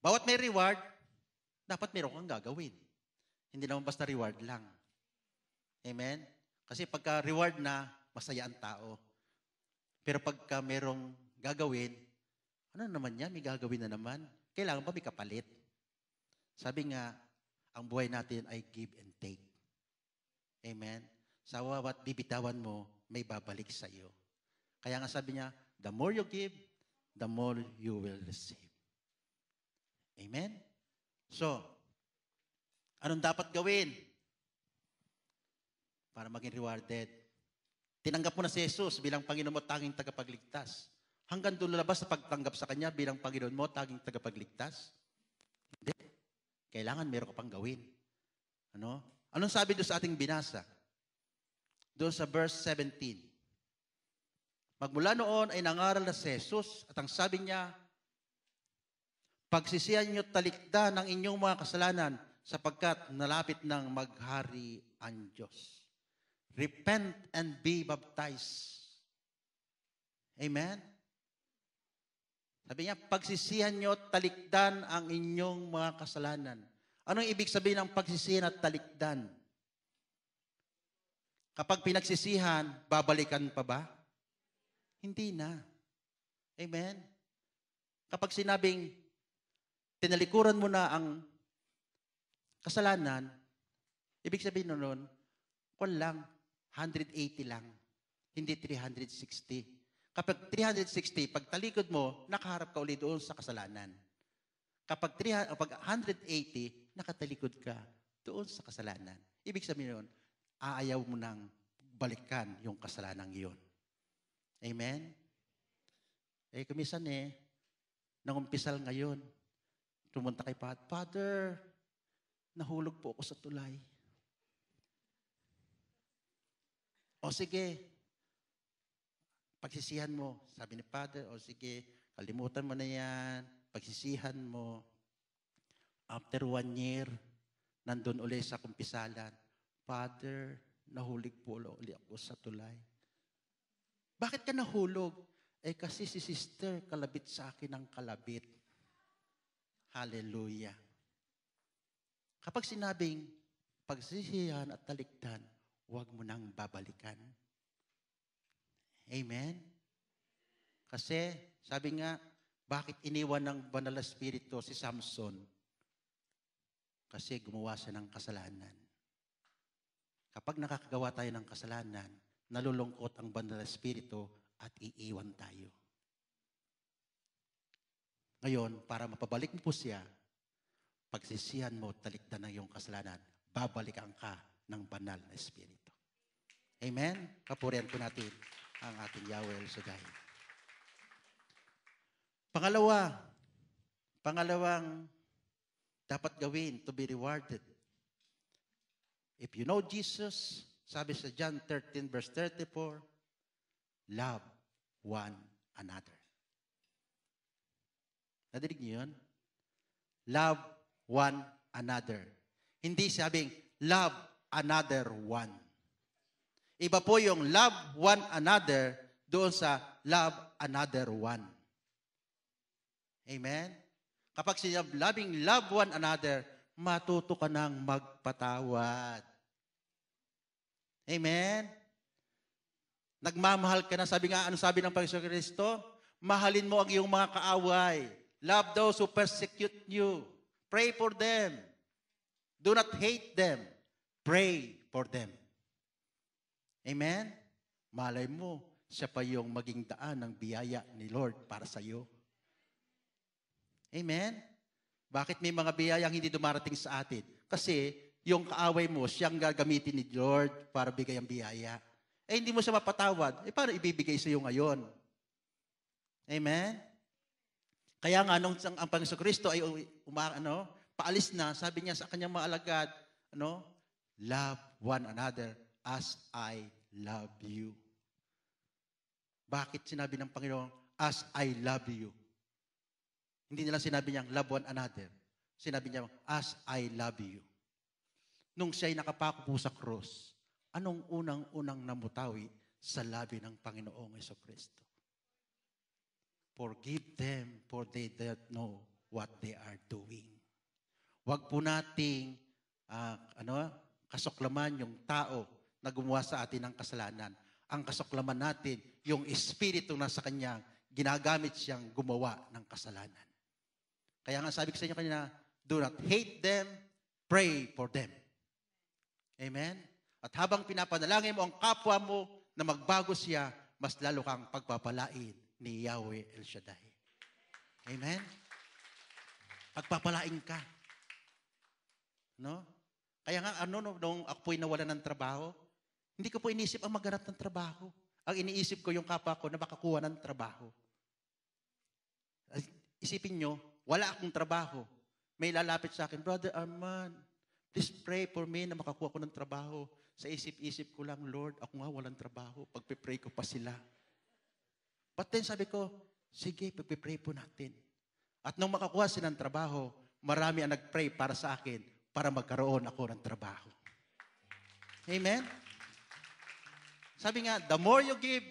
Speaker 6: bawat may reward, dapat meron kang gagawin. Hindi naman basta reward lang. Amen? Kasi pagka reward na, masaya ang tao. Pero pagka merong gagawin, ano naman yan? May gagawin na naman. Kailangan ba may kapalit? Sabi nga, ang buhay natin ay give and take. Amen? Sa bawat bibitawan mo, may babalik sa iyo. Kaya nga sabi niya, the more you give, the more you will receive. Amen? So, anong dapat gawin para maging rewarded? Tinanggap mo na si Jesus bilang Panginoon mo, tanging tagapagligtas. Hanggang doon lalabas sa pagtanggap sa Kanya bilang Panginoon mo, tanging tagapagligtas? Hindi. Kailangan meron ka pang gawin. Ano? Anong sabi doon sa ating binasa? Doon sa verse 17. Magmula noon ay nangaral na si Jesus at ang sabi niya, pagsisihan niyo talikdan ang inyong mga kasalanan sapagkat nalapit ng maghari ang Diyos. Repent and be baptized. Amen? Sabi niya, pagsisihan niyo talikdan ang inyong mga kasalanan. Anong ibig sabihin ng pagsisihan at talikdan? Kapag pinagsisihan, babalikan pa ba? Hindi na. Amen? Kapag sinabing, tinalikuran mo na ang kasalanan, ibig sabihin nun, lang, 180 lang, hindi 360. Kapag 360, pag talikod mo, nakaharap ka ulit doon sa kasalanan. Kapag 180, nakatalikod ka doon sa kasalanan. Ibig sabihin nun, aayaw mo nang balikan yung kasalanan iyon. Amen? Kumisan nangumpisal ngayon, tumunta kay Father, nahulog po ako sa tulay. O sige, pagsisihan mo. Sabi ni Father, o sige, kalimutan mo na yan. Pagsisihan mo. After 1 year, nandun uli sa kumpisalan. Father, nahulog po uli ako sa tulay. Bakit ka nahulog? Kasi si sister, kalabit sa akin ang kalabit. Hallelujah. Kapag sinabing pagsisihan at talikdan, huwag mo nang babalikan. Amen? Kasi, sabi nga, bakit iniwan ng Banal na Espiritu si Samson? Kasi gumawa siya ng kasalanan. Kapag nakakagawa tayo ng kasalanan, nalulungkot ang Banal na Espiritu at iiwan tayo. Ngayon, para mapabalik mo po siya, pagsisihan mo, talikdan ng iyong kasalanan, babalikan ka ng Banal na Espiritu. Amen? Kapurihan po natin ang ating Yahweh El Shaddai. Pangalawang dapat gawin to be rewarded. If you know Jesus, sabi sa John 13 verse 34, love one another. Nadinig niyo yun? Love one another. Hindi sabing, love another one. Iba po yung love one another doon sa love another one. Amen? Kapag sinabing love one another, matuto ka ng magpatawad. Amen? Nagmamahal ka na. Sabi nga, ano sabi ng Panginoon Kristo? Mahalin mo ang iyong mga kaaway. Love those who persecute you. Pray for them. Do not hate them. Pray for them. Amen? Malay mo, siya pa yung maging daan ng biyaya ni Lord para sa iyo. Amen? Bakit may mga biyayang hindi dumarating sa atin? Kasi yung kaaway mo, siyang gagamitin ni Lord para bigay ang biyaya. Hindi mo siya mapatawad. Paano ibibigay sa iyo ngayon? Amen? Kaya nga, nung ang Panginoon Kristo ay paalis na, sabi niya sa kanyang mga alagad, love one another as I love you. Bakit sinabi ng Panginoon, as I love you? Hindi nila sinabi niyang love one another. Sinabi niya, as I love you. Nung siya'y nakapako po sa krus, anong unang-unang namutawi sa labi ng Panginoong Jesucristo? Forgive them, for they don't know what they are doing. Huwag po nating kasoklaman yung tao na gumawa sa atin ng kasalanan. Ang kasoklaman natin, yung espiritu na sa kanya, ginagamit siyang gumawa ng kasalanan. Kaya nga sabi ko sa inyo kanina, do not hate them, pray for them. Amen? At habang pinapanalangin mo ang kapwa mo na magbago siya, mas lalo kang pagpapalain ni Yahweh El Shaddai. Amen? Pagpapalain ka. No? Kaya nga, nung ako po'y nawalan ng trabaho, hindi ko po inisip ang maghanap ng trabaho. Ang iniisip ko yung kapwa ko na makakuha ng trabaho. Isipin nyo, wala akong trabaho. May lalapit sa akin, Brother Arman, please pray for me na makakuha ko ng trabaho. Sa isip-isip ko lang, Lord, ako nga walang trabaho. Pagpipray ko pa sila. But then sabi ko, sige, pagpipray po natin. At nung makakuha sila ng trabaho, marami ang nagpray para sa akin para magkaroon ako ng trabaho. Amen? Sabi nga, the more you give,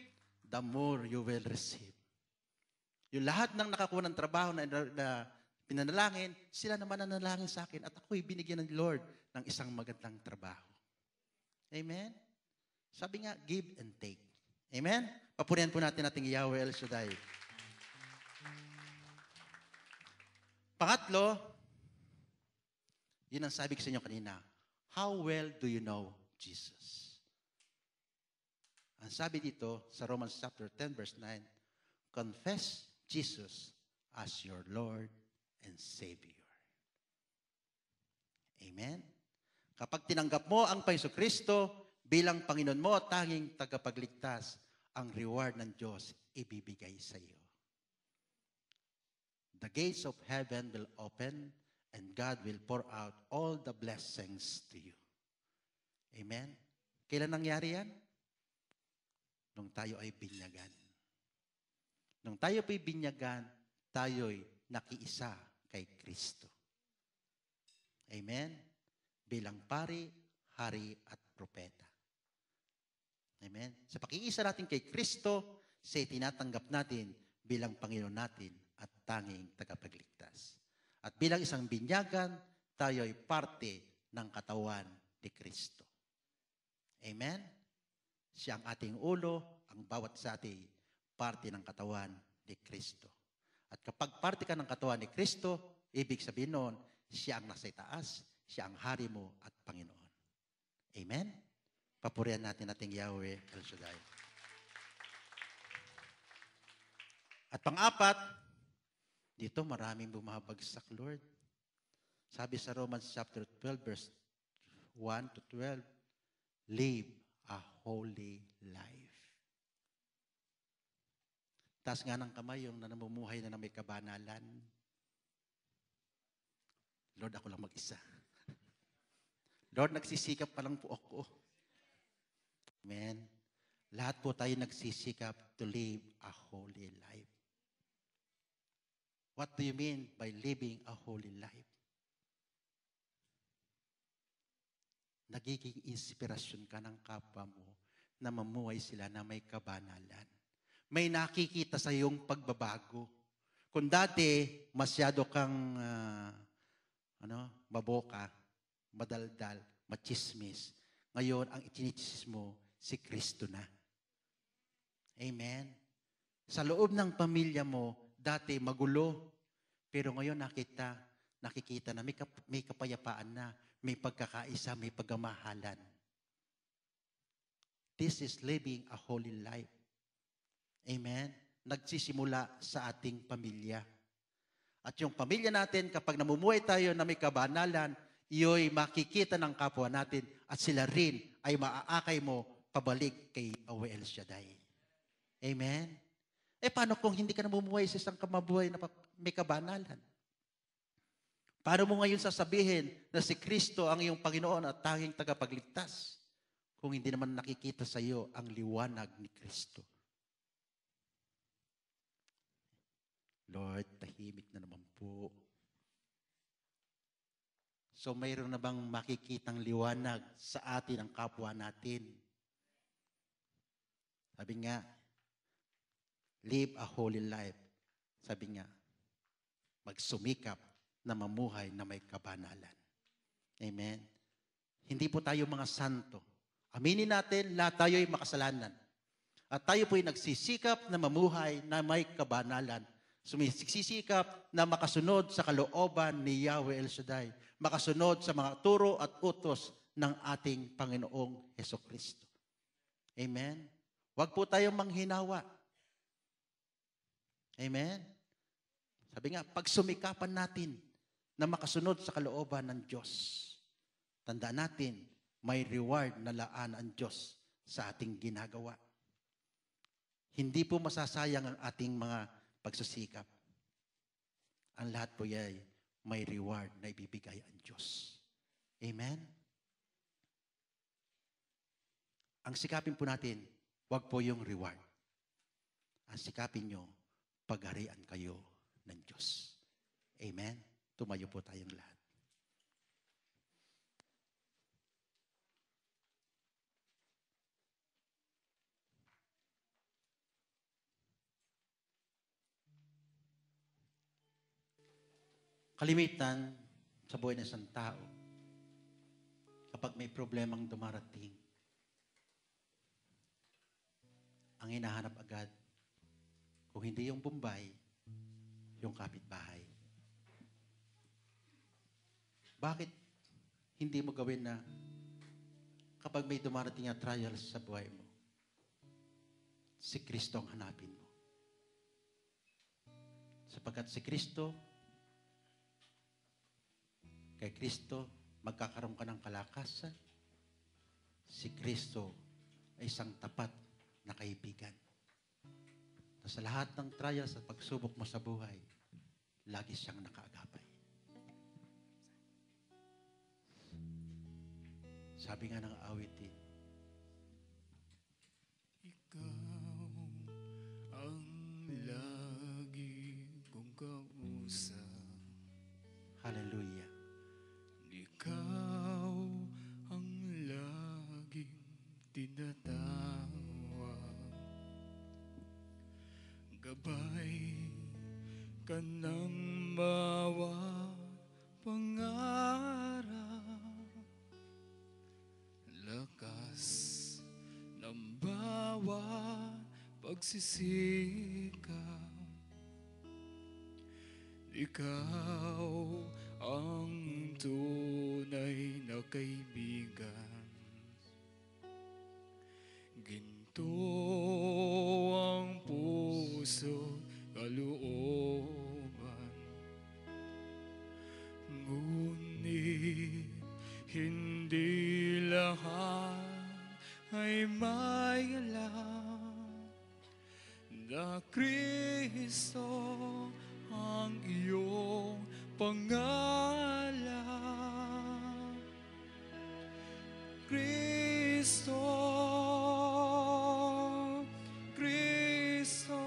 Speaker 6: the more you will receive. Yung lahat ng nakakuha ng trabaho na pinanalangin, sila naman nanalangin sa akin at ako'y binigyan ng Lord ng isang magandang trabaho. Amen? Sabi nga, give and take. Amen? Papurihan po natin ating Yahweh El Shaddai. Pangatlo, yun ang sabi ko sa inyo kanina, how well do you know Jesus? Ang sabi dito sa Romans chapter 10 verse 9, confess Jesus as your Lord and Savior. Amen? Kapag tinanggap mo ang Panginoon Kristo bilang Panginoon mo at tanging tagapagligtas, ang reward ng Diyos ibibigay sa iyo. The gates of heaven will open and God will pour out all the blessings to you. Amen? Kailan nangyari yan? nung tayo ay binyagan. Nung tayo ay binyagan, tayo'y nakiisa kay Kristo. Amen? Bilang pari, hari, at propeta. Amen? Sa pakiisa natin kay Kristo, siya tinatanggap natin bilang Panginoon natin at tanging tagapagligtas. At bilang isang binyagan, tayo ay parte ng katawan ni Kristo. Amen? Siya ang ating ulo, ang bawat sa ating parte ng katawan ni Kristo. At kapag parte ka ng katawan ni Kristo, ibig sabihin noon, siya ang nasa itaas, siya ang hari mo at Panginoon. Amen? Papurihan natin ating Yahweh El Shaddai. At pang-apat, dito maraming bumabagsak, Lord. Sabi sa Romans chapter 12, verse 1 to 12, live a holy life. Taas nga ng kamay yung namumuhay na may kabanalan. Lord, ako lang mag-isa. Lord, nagsisikap pa lang po ako. Amen. Lahat po tayo nagsisikap to live a holy life. What do you mean by living a holy life? Nagiging inspirasyon ka ng kapwa mo na mamuhay sila na may kabanalan. May nakikita sa iyong pagbabago. Kung dati, masyado kang maboka, madaldal, machismis. Ngayon, ang itinitsis mo, si Kristo na. Amen? Sa loob ng pamilya mo, dati magulo, pero ngayon nakikita na may kapayapaan na, may pagkakaisa, may pagmamahalan. This is living a holy life. Amen? Nagsisimula sa ating pamilya. At yung pamilya natin, kapag namumuhay tayo na may kabanalan, iyo'y makikita ng kapwa natin at sila rin ay maaakay mo pabalik kay Yahweh El Shaddai. Amen? Paano kung hindi ka namumuhay sa isang kamabuhay na may kabanalan? Paano mo ngayon sasabihin na si Kristo ang iyong Panginoon at tanging tagapagligtas kung hindi naman nakikita sa iyo ang liwanag ni Kristo? Lord, tahimik na naman po. So mayroon na bang makikitang liwanag sa atin ang kapwa natin? Sabi nga, live a holy life. Sabi nga, magsumikap na mamuhay na may kabanalan. Amen? Hindi po tayo mga santo. Aminin natin, lahat tayo ay makasalanan. At tayo po ay nagsisikap na mamuhay na may kabanalan. Sumisisikap na makasunod sa kalooban ni Yahweh El Shaddai. Makasunod sa mga turo at utos ng ating Panginoong Hesukristo. Amen? Huwag po tayong manghinawa. Amen? Sabi nga, pagsumikapan natin na makasunod sa kalooban ng Diyos. Tandaan natin, may reward na laan ang Diyos sa ating ginagawa. Hindi po masasayang ang ating mga pagsusikap. Ang lahat po ay may reward na ibibigay ang Diyos. Amen? Ang sikapin po natin, wag po yung reward. Ang sikapin nyo, pagharian kayo ng Diyos. Amen? Tumayo po tayong lahat. Kalimitan sa buhay ng isang tao, kapag may problemang dumarating, ang hinahanap agad, kung hindi yung Bombay, yung kapitbahay. Bakit hindi mo gawin na kapag may dumarating na trials sa buhay mo, si Kristo ang hanapin mo? Sapagkat si Kristo, kay Kristo, magkakaroon ka ng kalakasan. Si Kristo ay isang tapat na kaibigan. Na sa lahat ng trials at pagsubok mo sa buhay, lagi siyang nakaagapay. Sabi nga ng awitin,
Speaker 3: Ikaw kausap.
Speaker 6: Hallelujah.
Speaker 3: Ikaw ang laging tinatawag. Gabay ka ng bawat pangarap. Lakas ng bawat pagsisikap. Ikaw ang tunay na kaibigan. Ginto ang puso, kalooban. Ngunit hindi lahat ay may alam na Kristo ang iyong pangalan. Kristo, Kristo,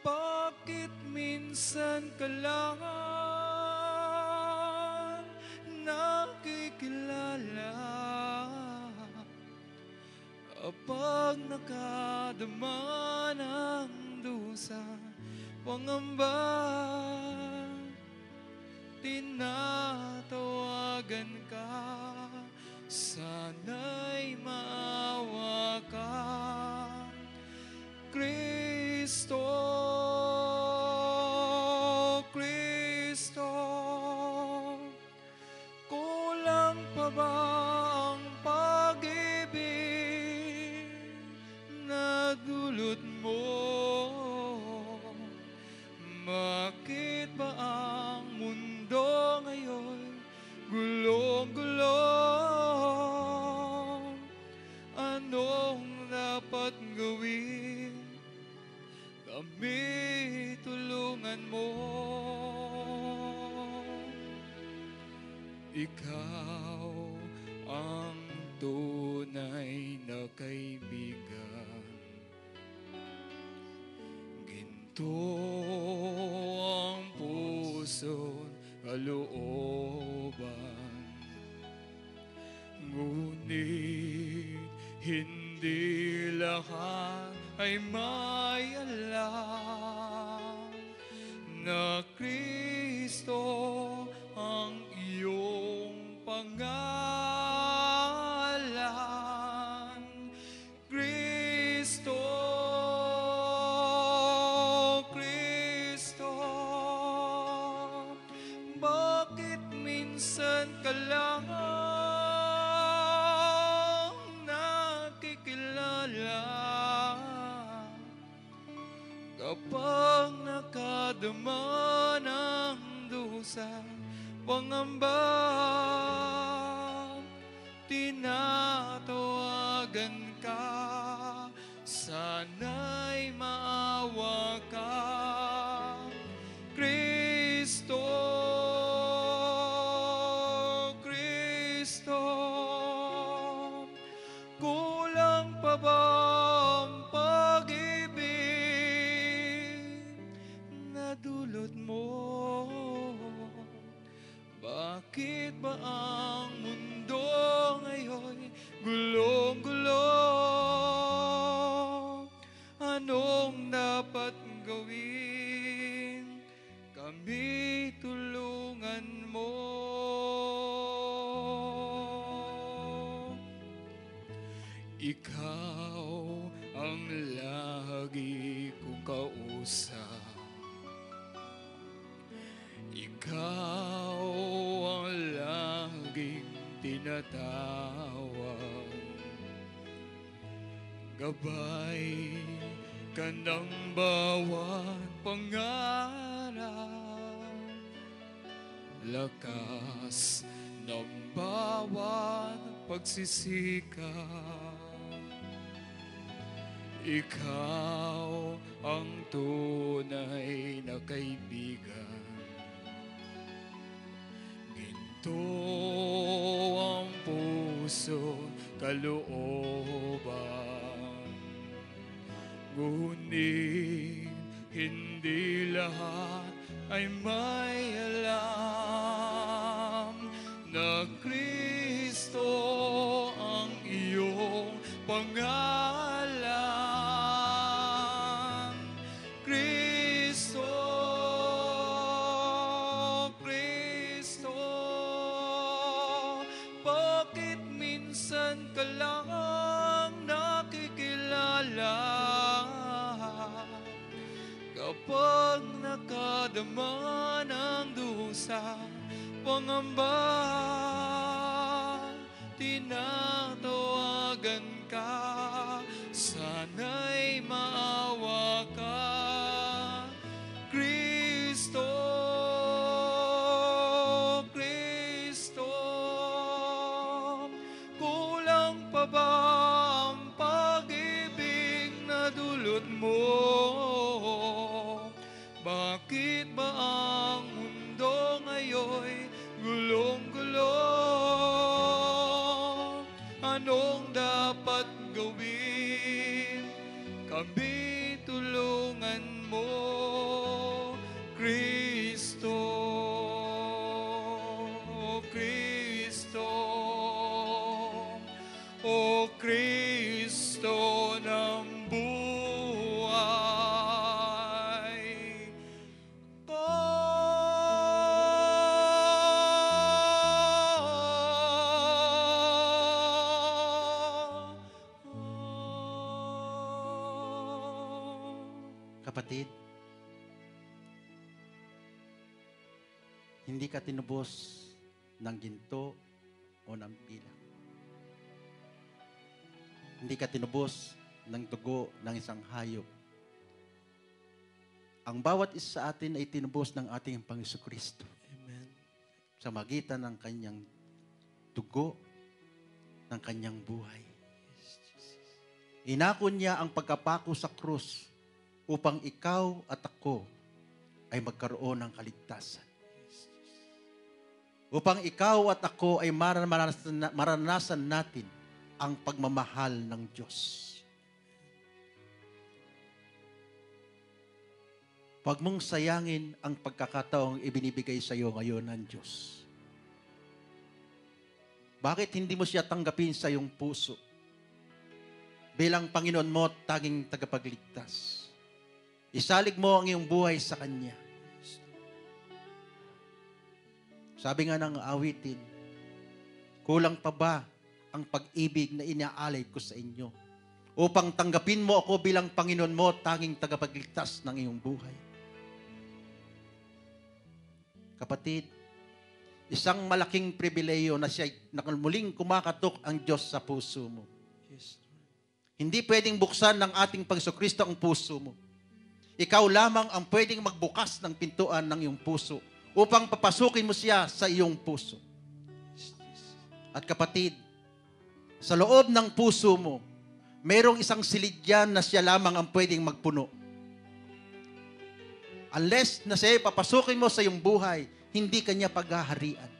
Speaker 3: bakit minsan ka lang nakikilala kapag nakadama ng dusa, pangamba, tinatawagan ka, sana'y maawa ka. Kristo, Kristo, kulang pa ba ang pag-ibig na dulot mo? Bakit ba ang mundo ngayon gulong-gulo? Anong dapat gawin? Kami tulungan mo. Ikaw ang tunay na kaibigan. Ginto ang puso, kalooban. Ngunit hindi lahat ay may alam na Kristo ang iyong pangalan. Kristo, Kristo, bakit minsan ka lang nakikilala kapag nakadama ng dusa, pangamba, tinatawagan ka, sana'y maawa ka. Kristo, Kristo, kulang pa ba ang pag-ibig na dulot mo? Bakit ba ang mundo ngayon gulong-gulo? Anong dapat gawin? Kami tulungan mo. Ikaw ang lagi kong kausap. Ikaw ang laging tinatawag. Gabay ka ng bawat pangarap. Lakas ng bawat pagsisikap. Ikaw ang tunay na kaibigan. Ginto ang puso, kalooban. Ngunit hindi Hindi lahat ay may alam na Kristo ang iyong pangalan. Kristo, Kristo, bakit minsan ka lang nakikilala? Kapag nakadama ng dusa, pangamba, tinatawagan ka, sana'y maawa ka. Kristo, Kristo, kulang pa ba ang pag-ibig na dulot mo? Bakit ba ang mundo ngayon'y gulong-gulo? Anong dapat gawin? Kami tulungan mo, Kristo. O Kristo, O Kristo ng buhay.
Speaker 6: Kapatid, hindi ka tinubos ng ginto o ng pila. Hindi ka tinubos ng dugo ng isang hayop. Ang bawat isa sa atin ay tinubos ng ating Panginoon Kristo
Speaker 3: Amen.
Speaker 6: sa magitan ng kanyang dugo, ng kanyang buhay. Inako niya ang pagkapako sa krus upang ikaw at ako ay magkaroon ng kaligtasan. Upang ikaw at ako ay maranasan natin ang pagmamahal ng Diyos. Huwag mong sayangin ang pagkakataong ibinibigay sa iyo ngayon ng Diyos. Bakit hindi mo siya tanggapin sa iyong puso bilang Panginoon mo at tanging tagapagligtas? Isalig mo ang iyong buhay sa Kanya. Sabi nga ng awitin, kulang pa ba ang pag-ibig na inaalay ko sa inyo upang tanggapin mo ako bilang Panginoon mo at tanging tagapagligtas ng iyong buhay? Kapatid, isang malaking pribileyo na siya muling kumakatok ang Diyos sa puso mo. Hindi pwedeng buksan ng ating Panginoon ang puso mo. Ikaw lamang ang pwedeng magbukas ng pintuan ng iyong puso upang papasukin mo siya sa iyong puso. At kapatid, sa loob ng puso mo, mayroong isang silidyan na siya lamang ang pwedeng magpuno. Unless na siya papasukin mo sa iyong buhay, hindi kanya paghaharian.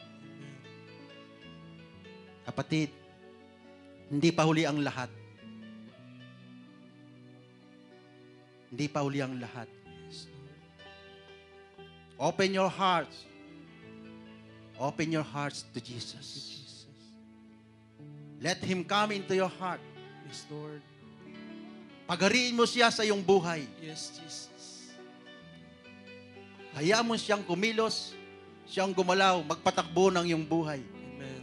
Speaker 6: Kapatid, hindi pa huli ang lahat. Hindi pa huli ang lahat. Open your hearts. Open your hearts to Jesus. Let Him come into your heart.
Speaker 3: Yes, Lord.
Speaker 6: Paghariin mo siya sa iyong buhay.
Speaker 3: Yes, Jesus.
Speaker 6: Hayaan mo siyang kumilos, siyang gumalaw, magpatakbo ng iyong buhay.
Speaker 3: Amen.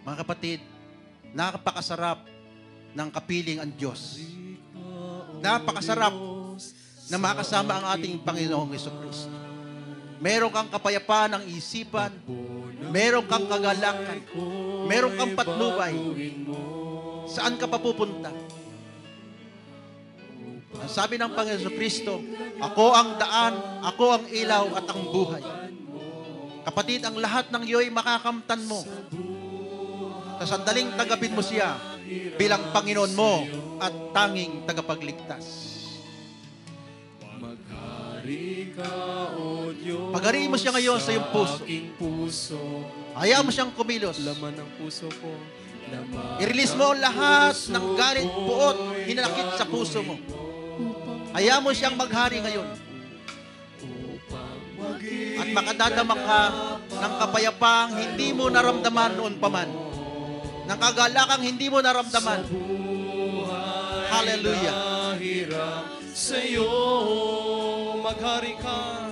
Speaker 6: Mga kapatid, napakasarap ng kapiling ang Diyos. Napakasarap na makasama ang ating Panginoong Jesucristo. Meron kang kapayapaan ng isipan, meron kang kagalakan, meron kang patnubay. Saan ka pa pupunta? Ang sabi ng Panginoon Jesucristo, ako ang daan, ako ang ilaw at ang buhay. Kapatid, ang lahat ng iyo'y makakamtan mo. Sa sandaling tanggapin mo siya bilang Panginoon mo at tanging tagapagligtas.
Speaker 3: Maghari ka, O Diyos,
Speaker 6: Paghariin mo siya ngayon sa iyong puso.
Speaker 3: sa aking puso.
Speaker 6: Hayaan mo siyang kumilos.
Speaker 3: Laman ng puso ko.
Speaker 6: I-release mo ang lahat ng galit, puot, hinanakit sa puso mo.
Speaker 3: Upang
Speaker 6: Hayaan mo siyang maghari ngayon. At makadadama ka ng kapayapaang hindi mo naramdaman noon pa man. Ng kagalakang hindi mo naramdaman. Hallelujah.
Speaker 3: Hirap sa'yo, maghari ka.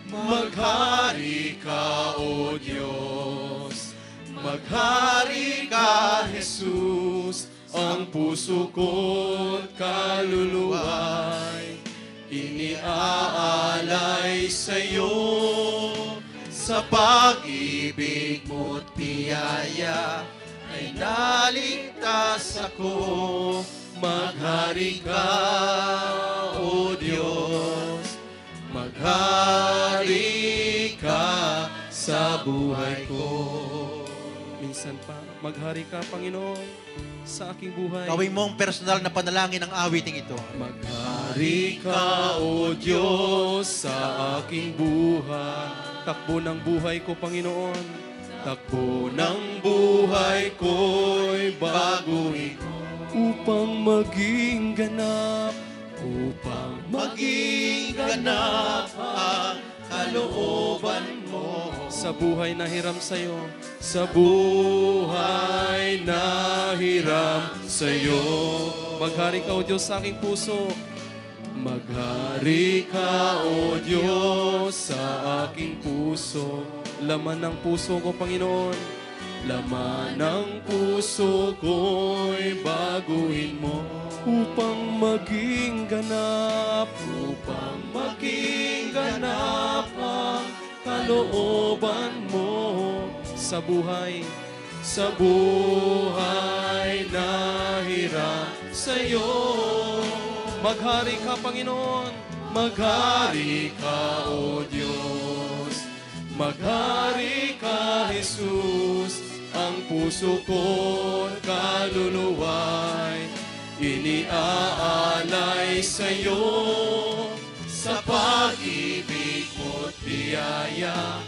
Speaker 3: Maghari ka, O Diyos. Maghari ka, Jesus. Ang puso ko't kaluluwa'y iniaalay sa'yo. Sa pag-ibig mo't biyaya ay naligtas ako. Maghari ka, O Diyos. Maghari ka sa buhay ko. Minsan pa, maghari ka, Panginoon, sa aking buhay.
Speaker 6: Gawin mong personal na panalangin ang awiting ito.
Speaker 3: Maghari ka, O Diyos, sa aking buhay. Takbo ng buhay ko, Panginoon. Takbo ng buhay ko'y baguhin upang maging ganap. Upang maging ganap ang kalooban mo. Sa buhay na hiram sa'yo. Sa buhay na hiram sa'yo. Maghari ka, O Diyos, sa aking puso. Maghari ka, O Diyos, sa aking puso. Laman ng puso ko, Panginoon. Laman ng puso ko'y baguhin mo upang maging ganap. Upang maging ganap ang kalooban mo sa buhay. Sa buhay na hirap sa'yo. Maghari ka, Panginoon. Maghari ka, O Diyos. Maghari ka, Jesus. Ang puso ko't kaluluwa'y iniaalay sa'yo. Sa pag-ibig mo't biyaya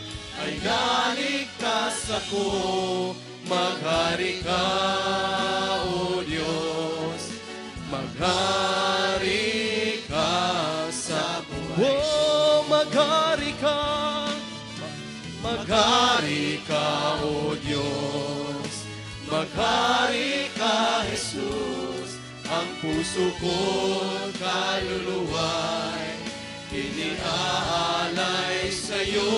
Speaker 3: ay naligtas ako. Maghari ka, O Diyos. Maghari ka sa buhay. Oh, maghari ka. Maghari ka, O Diyos. Maghari ka, Jesus. Ang puso ko't kaluluwa'y iniaalay sa'yo.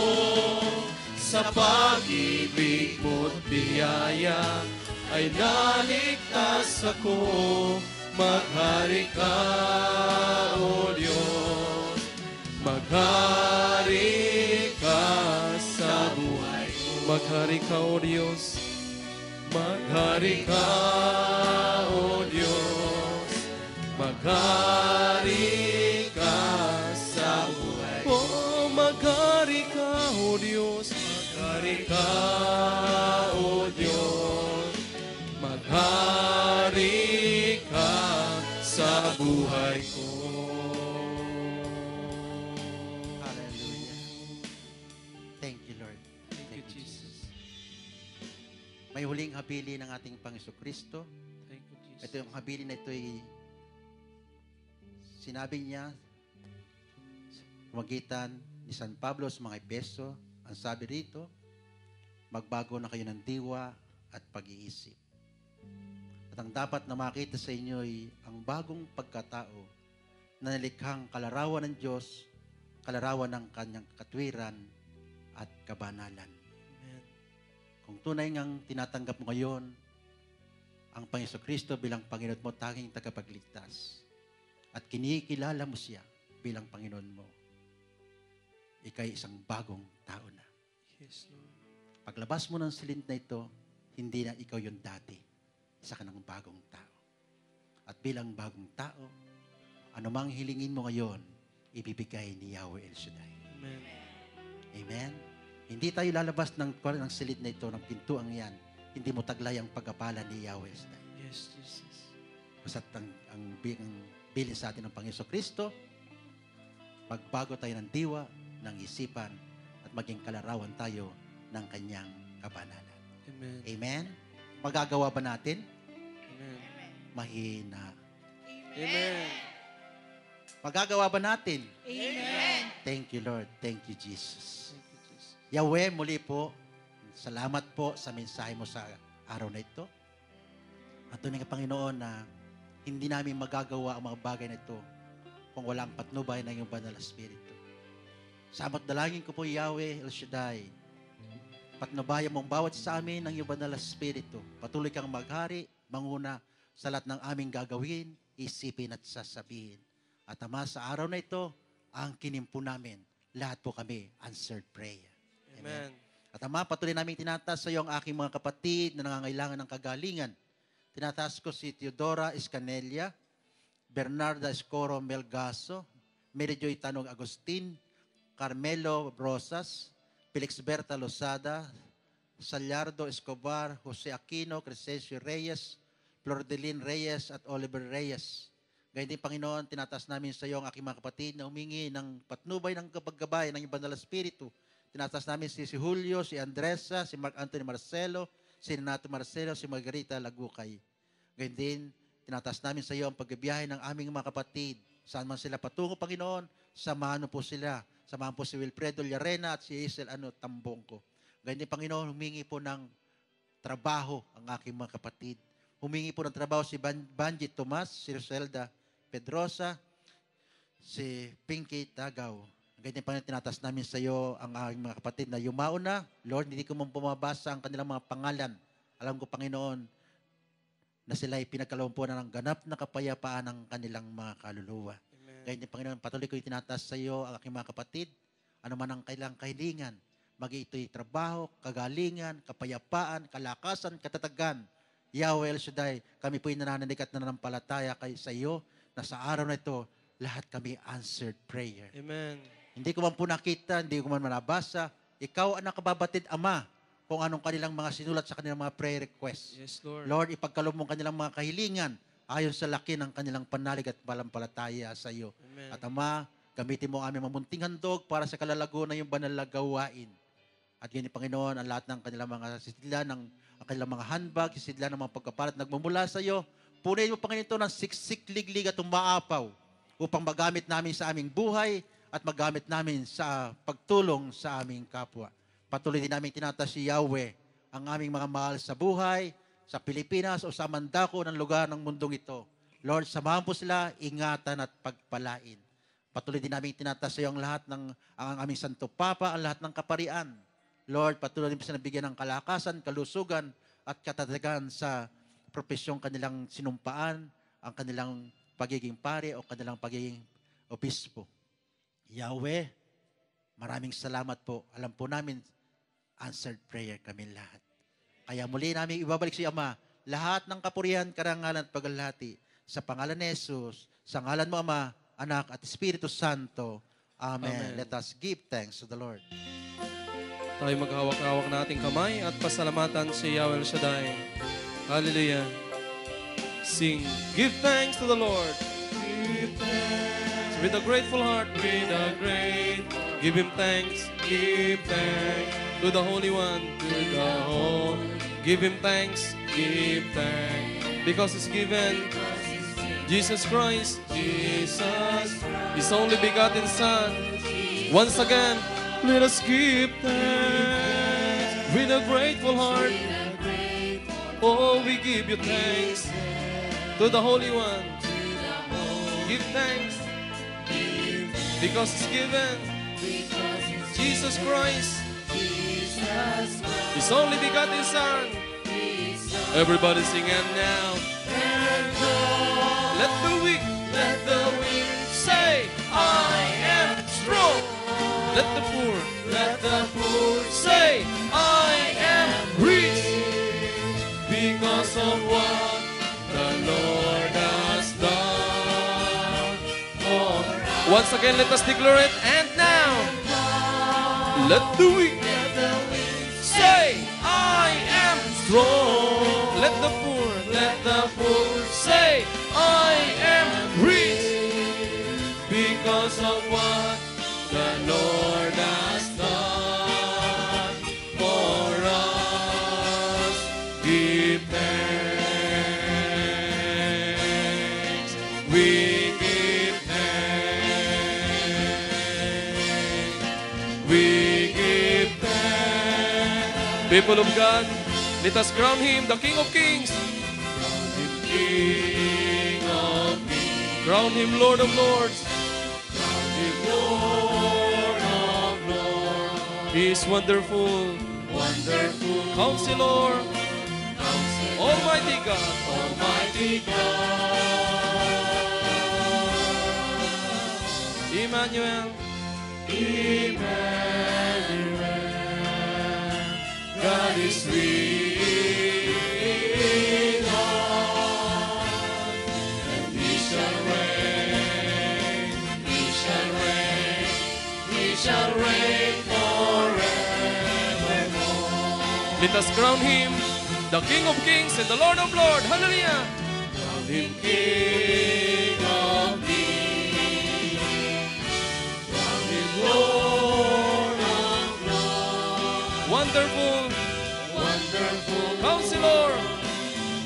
Speaker 3: Sa pag-ibig mo't biyaya ay naligtas ako. Maghari ka, O Diyos. Maghari ka sa buhay ko. Maghari ka, O Diyos. Maghari ka, O Diyos. Maghari ka sa buhay ko. Oh, maghari ka, O Diyos. Maghari ka, O Diyos. Maghari ka sa buhay ko.
Speaker 6: Hallelujah. Thank you, Lord.
Speaker 3: Thank you, Jesus.
Speaker 6: May huling habili ng ating Panginoon
Speaker 3: Thank you, Jesus.
Speaker 6: Ito yung habili na ito ay sinabi niya magitan ni San Pablo sa mga Efeso. Ang sabi rito, magbago na kayo ng diwa at pag-iisip. At ang dapat na makita sa inyo ay ang bagong pagkatao na nalikhang kalarawan ng Diyos, kalarawan ng kanyang katwiran at kabanalan.
Speaker 3: Amen.
Speaker 6: Kung tunay ngang tinatanggap mo ngayon ang Panginoon Kristo bilang Panginoon mo, tanging tagapagligtas, at kinikilala mo siya bilang Panginoon mo, ikay isang bagong tao na.
Speaker 3: Yes, Lord.
Speaker 6: Paglabas mo ng silid na ito, hindi na ikaw yung dati. Isa ka ng bagong tao. At bilang bagong tao, anumang hilingin mo ngayon, ibibigay ni Yahweh El Shaddai.
Speaker 3: Amen.
Speaker 6: Amen? Hindi tayo lalabas ng silid na ito, ng pintuang yan. Hindi mo taglay ang pagkapala ni Yahweh El Shaddai.
Speaker 3: Yes, Jesus.
Speaker 6: Basta't ang bilin sa atin ng Panginoon Kristo, magbago tayo ng diwa, ng isipan, at maging kalarawan tayo ng kanyang kabanalan.
Speaker 3: Amen.
Speaker 6: Amen? Magagawa ba natin?
Speaker 3: Amen.
Speaker 6: Mahina.
Speaker 3: Amen.
Speaker 6: Magagawa ba natin?
Speaker 2: Amen.
Speaker 6: Thank you, Lord. Thank you, Jesus. Yahweh, muli po, salamat po sa mensahe mo sa araw na ito. At tunay nga Panginoon na hindi namin magagawa ang mga bagay na ito kung walang patnubay ng iyong banal na Espiritu. Samat dalangin ko po, Yahweh El Shaddai, patnubayan mong bawat sa amin ng iyong banal na Espiritu. Patuloy kang maghari, manguna sa lahat ng aming gagawin, isipin at sasabihin. At Ama, sa araw na ito, ang kinimpo namin, lahat po kami answered prayer.
Speaker 3: Amen.
Speaker 6: At Ama, patuloy namin tinataas sa iyo ang aking mga kapatid na nangangailangan ng kagalingan. Tinataas ko si Teodora Escanelia, Bernarda Escoro Melgaso, Mary Joy Tanog Agustin, Carmelo Rosas, Felix Berta Lozada, Salyardo Escobar, Jose Aquino, Crescencio Reyes, Flordelin Reyes at Oliver Reyes. Gayun din, Panginoon, tinataas namin sa iyo ang aking mga kapatid na humingi ng patnubay ng kapaggabay ng iyong banal na Espiritu. Tinataas namin si Julio, si Andresa, si Mark Anthony Marcelo, si Renato Marcelo, si Margarita Lagukay. Gayun din, tinataas namin sa iyo ang pagbibiyahe ng aming mga kapatid. Saan man sila patungo, Panginoon, samahan po sila. Samahan po si Wilfredo Llarena at si Hazel Tambongko. Gayun din, Panginoon, humingi po ng trabaho ang aking mga kapatid. Humingi po ng trabaho si Banji Tomas, si Roselda Pedrosa, si Pinky Tagaw. Ganyan pa tinatas namin sa iyo ang aking mga kapatid na yumao na. Lord, hindi ko man pumabasa ang kanilang mga pangalan. Alam ko, Panginoon, na sila ay pinagkalooban ng ganap na kapayapaan ng kanilang mga kaluluwa. Ganyan, Panginoon, patuloy ko itinatas sa iyo ang aking mga kapatid. Ano man ang kailang kahilingan, ito'y trabaho, kagalingan, kapayapaan, kalakasan, katatagan. Yahweh El Shaddai, kami po'y nananalig at nananampalataya sa iyo na sa araw na ito, lahat kami answered prayer.
Speaker 3: Amen.
Speaker 6: Hindi ko man po nakita, hindi ko man manabasa. Ikaw ang nakababatid, Ama, kung anong kanilang mga sinulat sa kanilang mga prayer requests.
Speaker 3: Yes, Lord.
Speaker 6: Lord, ipagkaloob mo kanilang mga kahilingan ayon sa laki ng kanilang panalig at palampalataya sa iyo.
Speaker 3: Amen.
Speaker 6: At Ama, gamitin mo ang aming mamunting handog para sa kalalago na yung banal na gawain. At yun, Panginoon, ang lahat ng kanilang mga sisidlan, ang kanilang mga handbag, sisidlan ng mga pagkapalat nagmumula sa iyo. Punin mo, Panginoon, ito ng siksik, liglig at umaapaw upang magamit namin sa aming buhay at magamit namin sa pagtulong sa aming kapwa. Patuloy din namin tinatas si Yahweh, ang aming mga mahal sa buhay, sa Pilipinas o sa mandako ng lugar ng mundong ito. Lord, samahan po sila, ingatan at pagpalain. Patuloy din namin tinatas sa iyo ang lahat ng ang aming Santo Papa, ang lahat ng kaparian. Lord, patuloy din po sila bigyan ng kalakasan, kalusugan at katatagan sa profesyong kanilang sinumpaan, ang kanilang pagiging pare o kanilang pagiging obispo. Yahweh, maraming salamat po. Alam po namin, answered prayer kami lahat. Kaya muli namin ibabalik si Ama, lahat ng kapurihan, karangalan at paglalahati sa pangalan ni Jesus, sa ngalan mo, Ama, Anak at Espiritu Santo. Amen.
Speaker 3: Amen.
Speaker 6: Let us give thanks to the Lord.
Speaker 3: Tayo maghawak-hawak nating kamay at pasalamatan si Yahweh El Shaddai. Hallelujah. Sing, give thanks to the Lord. Give thanks. With a grateful heart, with a great. Give Him thanks, give thanks. To the Holy One, to the whole. Give Him thanks, give thanks. Because He's given Jesus Christ, His only begotten Son. Once again, let us give thanks with a grateful heart. Oh, we give you thanks to the Holy One. Give thanks because He's given Jesus Christ, His only begotten Son. Everybody sing and now. Let the weak say, I am strong. Let the poor say, I am rich because of what the Lord has done for us. Once again, let us declare it. And now, let the weak say, I am strong. Let the poor say, I am rich because of what the Lord has done for us. Give thanks. We give thanks. people of God, let us crown Him the King of Kings. Crown Him King of Kings. Crown Him Lord of Lords. Crown Him Lord of Lords. He is wonderful. Wonderful. Counselor. Counselor. Almighty God. Almighty God. Emmanuel. Emmanuel. God is with us, and He shall reign, He shall reign, He shall reign forevermore. Let us crown Him the King of Kings and the Lord of Lords. Hallelujah! Crown Him King of Kings, crown Him Lord of Lords. Wonderful, wonderful Counselor,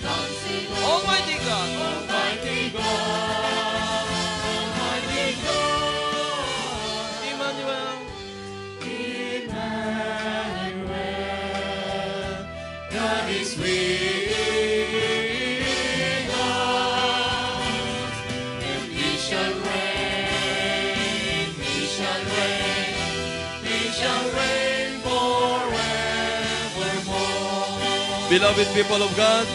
Speaker 3: Counselor, Almighty God, Almighty God, Almighty God, Emmanuel, Emmanuel, God is with us, and He shall reign, He shall reign, He shall reign forevermore. Beloved people of God,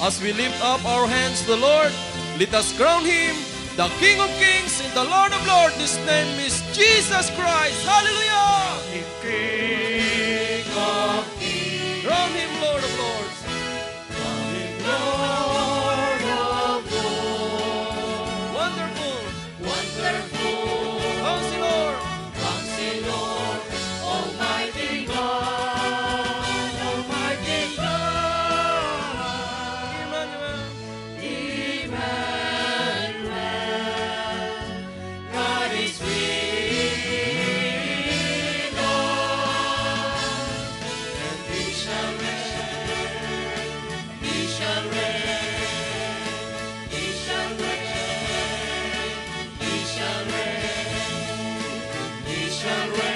Speaker 3: as we lift up our hands to the Lord, let us crown Him the King of Kings and the Lord of Lords. His name is Jesus Christ. Hallelujah! King of Kings. Crown Him Lord of Lords. Crown Him Lord of Lords. Wonderful. Wonderful. Counselor. Counselor. Almighty God. Almighty God. Emmanuel. Emmanuel. God is with us, and He shall reign, He shall reign, He shall reign, He shall reign, He shall reign,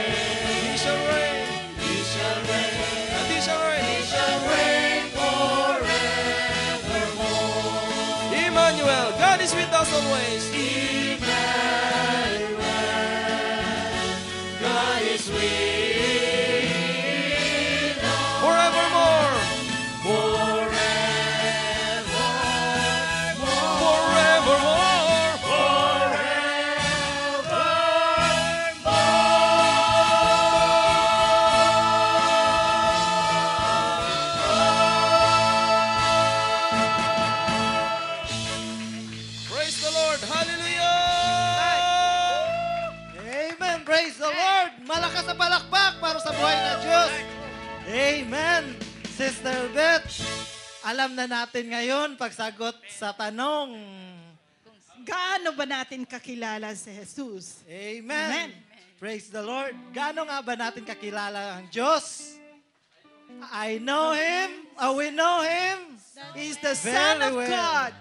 Speaker 3: He shall reign, He shall reign, and He shall reign, He shall reign forevermore. Emmanuel, God is with us always. Emmanuel, God is with us forevermore. Forevermore. Praise the Lord. Hallelujah.
Speaker 1: Amen. Praise the Lord. Malakas na palakpak para sa buhay na Diyos. Amen. Sister Beth, alam na natin ngayon pagsagot sa tanong.
Speaker 2: Gaano ba natin kakilala si Jesus?
Speaker 1: Amen. Praise the Lord. Gaano nga ba natin kakilala ang Diyos? I know Him. We know Him.
Speaker 2: He is the Son
Speaker 1: Very
Speaker 2: of
Speaker 1: well.
Speaker 2: God.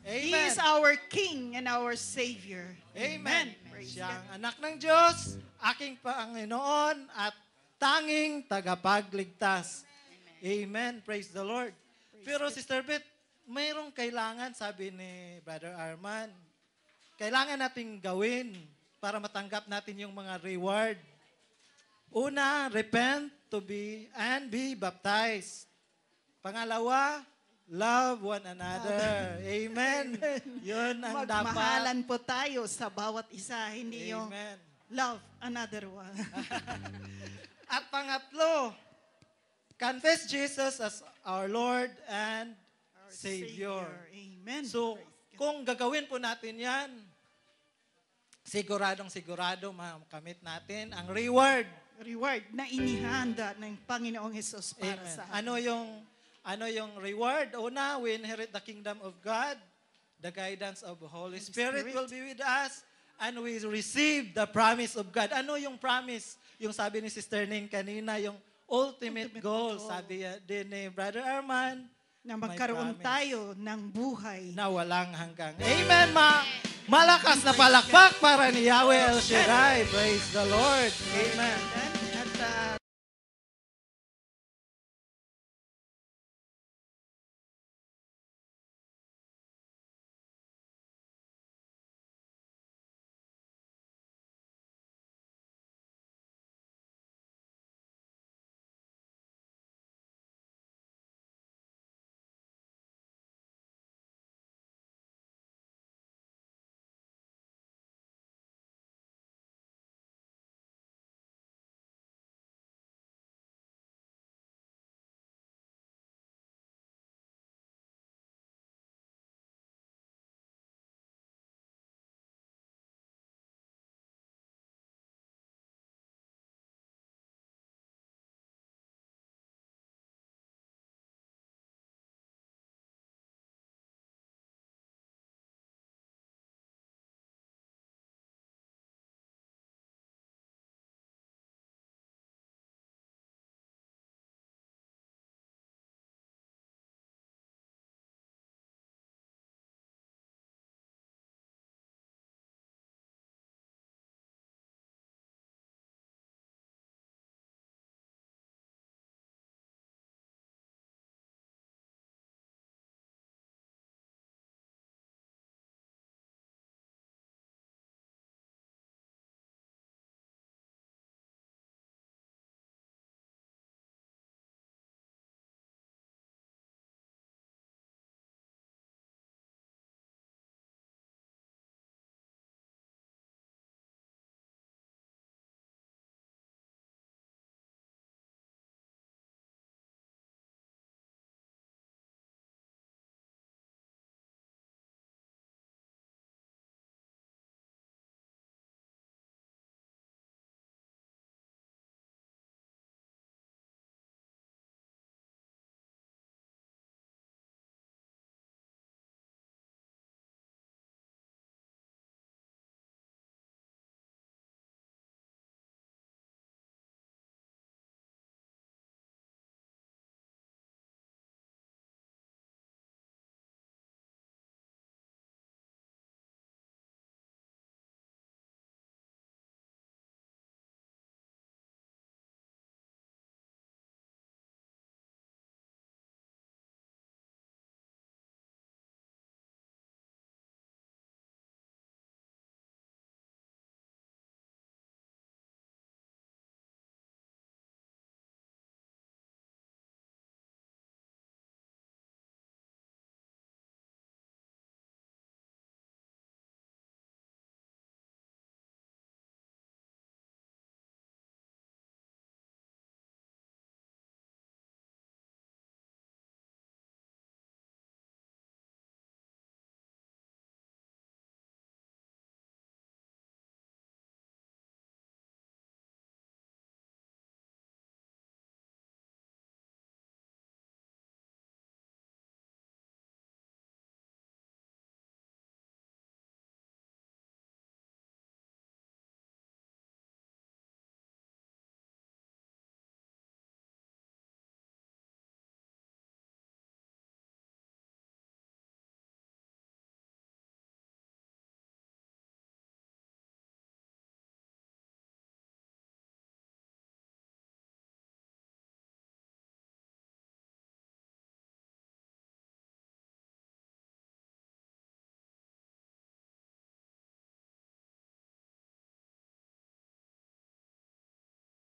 Speaker 1: Amen.
Speaker 2: He is our King and our Savior.
Speaker 1: Amen.
Speaker 2: Praise
Speaker 1: Siya
Speaker 2: God.
Speaker 1: ang anak ng Diyos, aking Panginoon at tanging tagapagligtas. Amen. Praise the Lord. Pero Sister Beth, mayroong kailangan, sabi ni Brother Arman, kailangan nating gawin para matanggap natin yung mga reward. Una, repent to be and be baptized. Pangalawa, love one another. Amen. Yun ang dapat.
Speaker 2: Magmahalan po tayo sa bawat isa, hindi yung
Speaker 1: Amen.
Speaker 2: love another one.
Speaker 1: At pangatlo, confess Jesus as our Lord and
Speaker 2: Our
Speaker 1: Savior.
Speaker 2: Amen.
Speaker 1: So,
Speaker 2: Praise God.
Speaker 1: kung gagawin po natin yan, siguradong makamit natin ang reward.
Speaker 2: Reward na inihanda ng Panginoong Hesus para
Speaker 1: Amen.
Speaker 2: sa
Speaker 1: Ano yung reward? Una, we inherit the kingdom of God. The guidance of the Holy Spirit
Speaker 2: Spirit.
Speaker 1: will be with us. And we receive the promise of God. Ano yung promise? Yung sabi ni Sister Ning kanina, yung ultimate goal.
Speaker 2: goal.
Speaker 1: Sabi din ni Brother Arman,
Speaker 2: na
Speaker 1: may
Speaker 2: magkaroon
Speaker 1: promise
Speaker 2: tayo ng buhay.
Speaker 1: na walang hanggang. Amen, malakas na palakpak para ni Yahweh El Shaddai. Praise the Lord. Amen.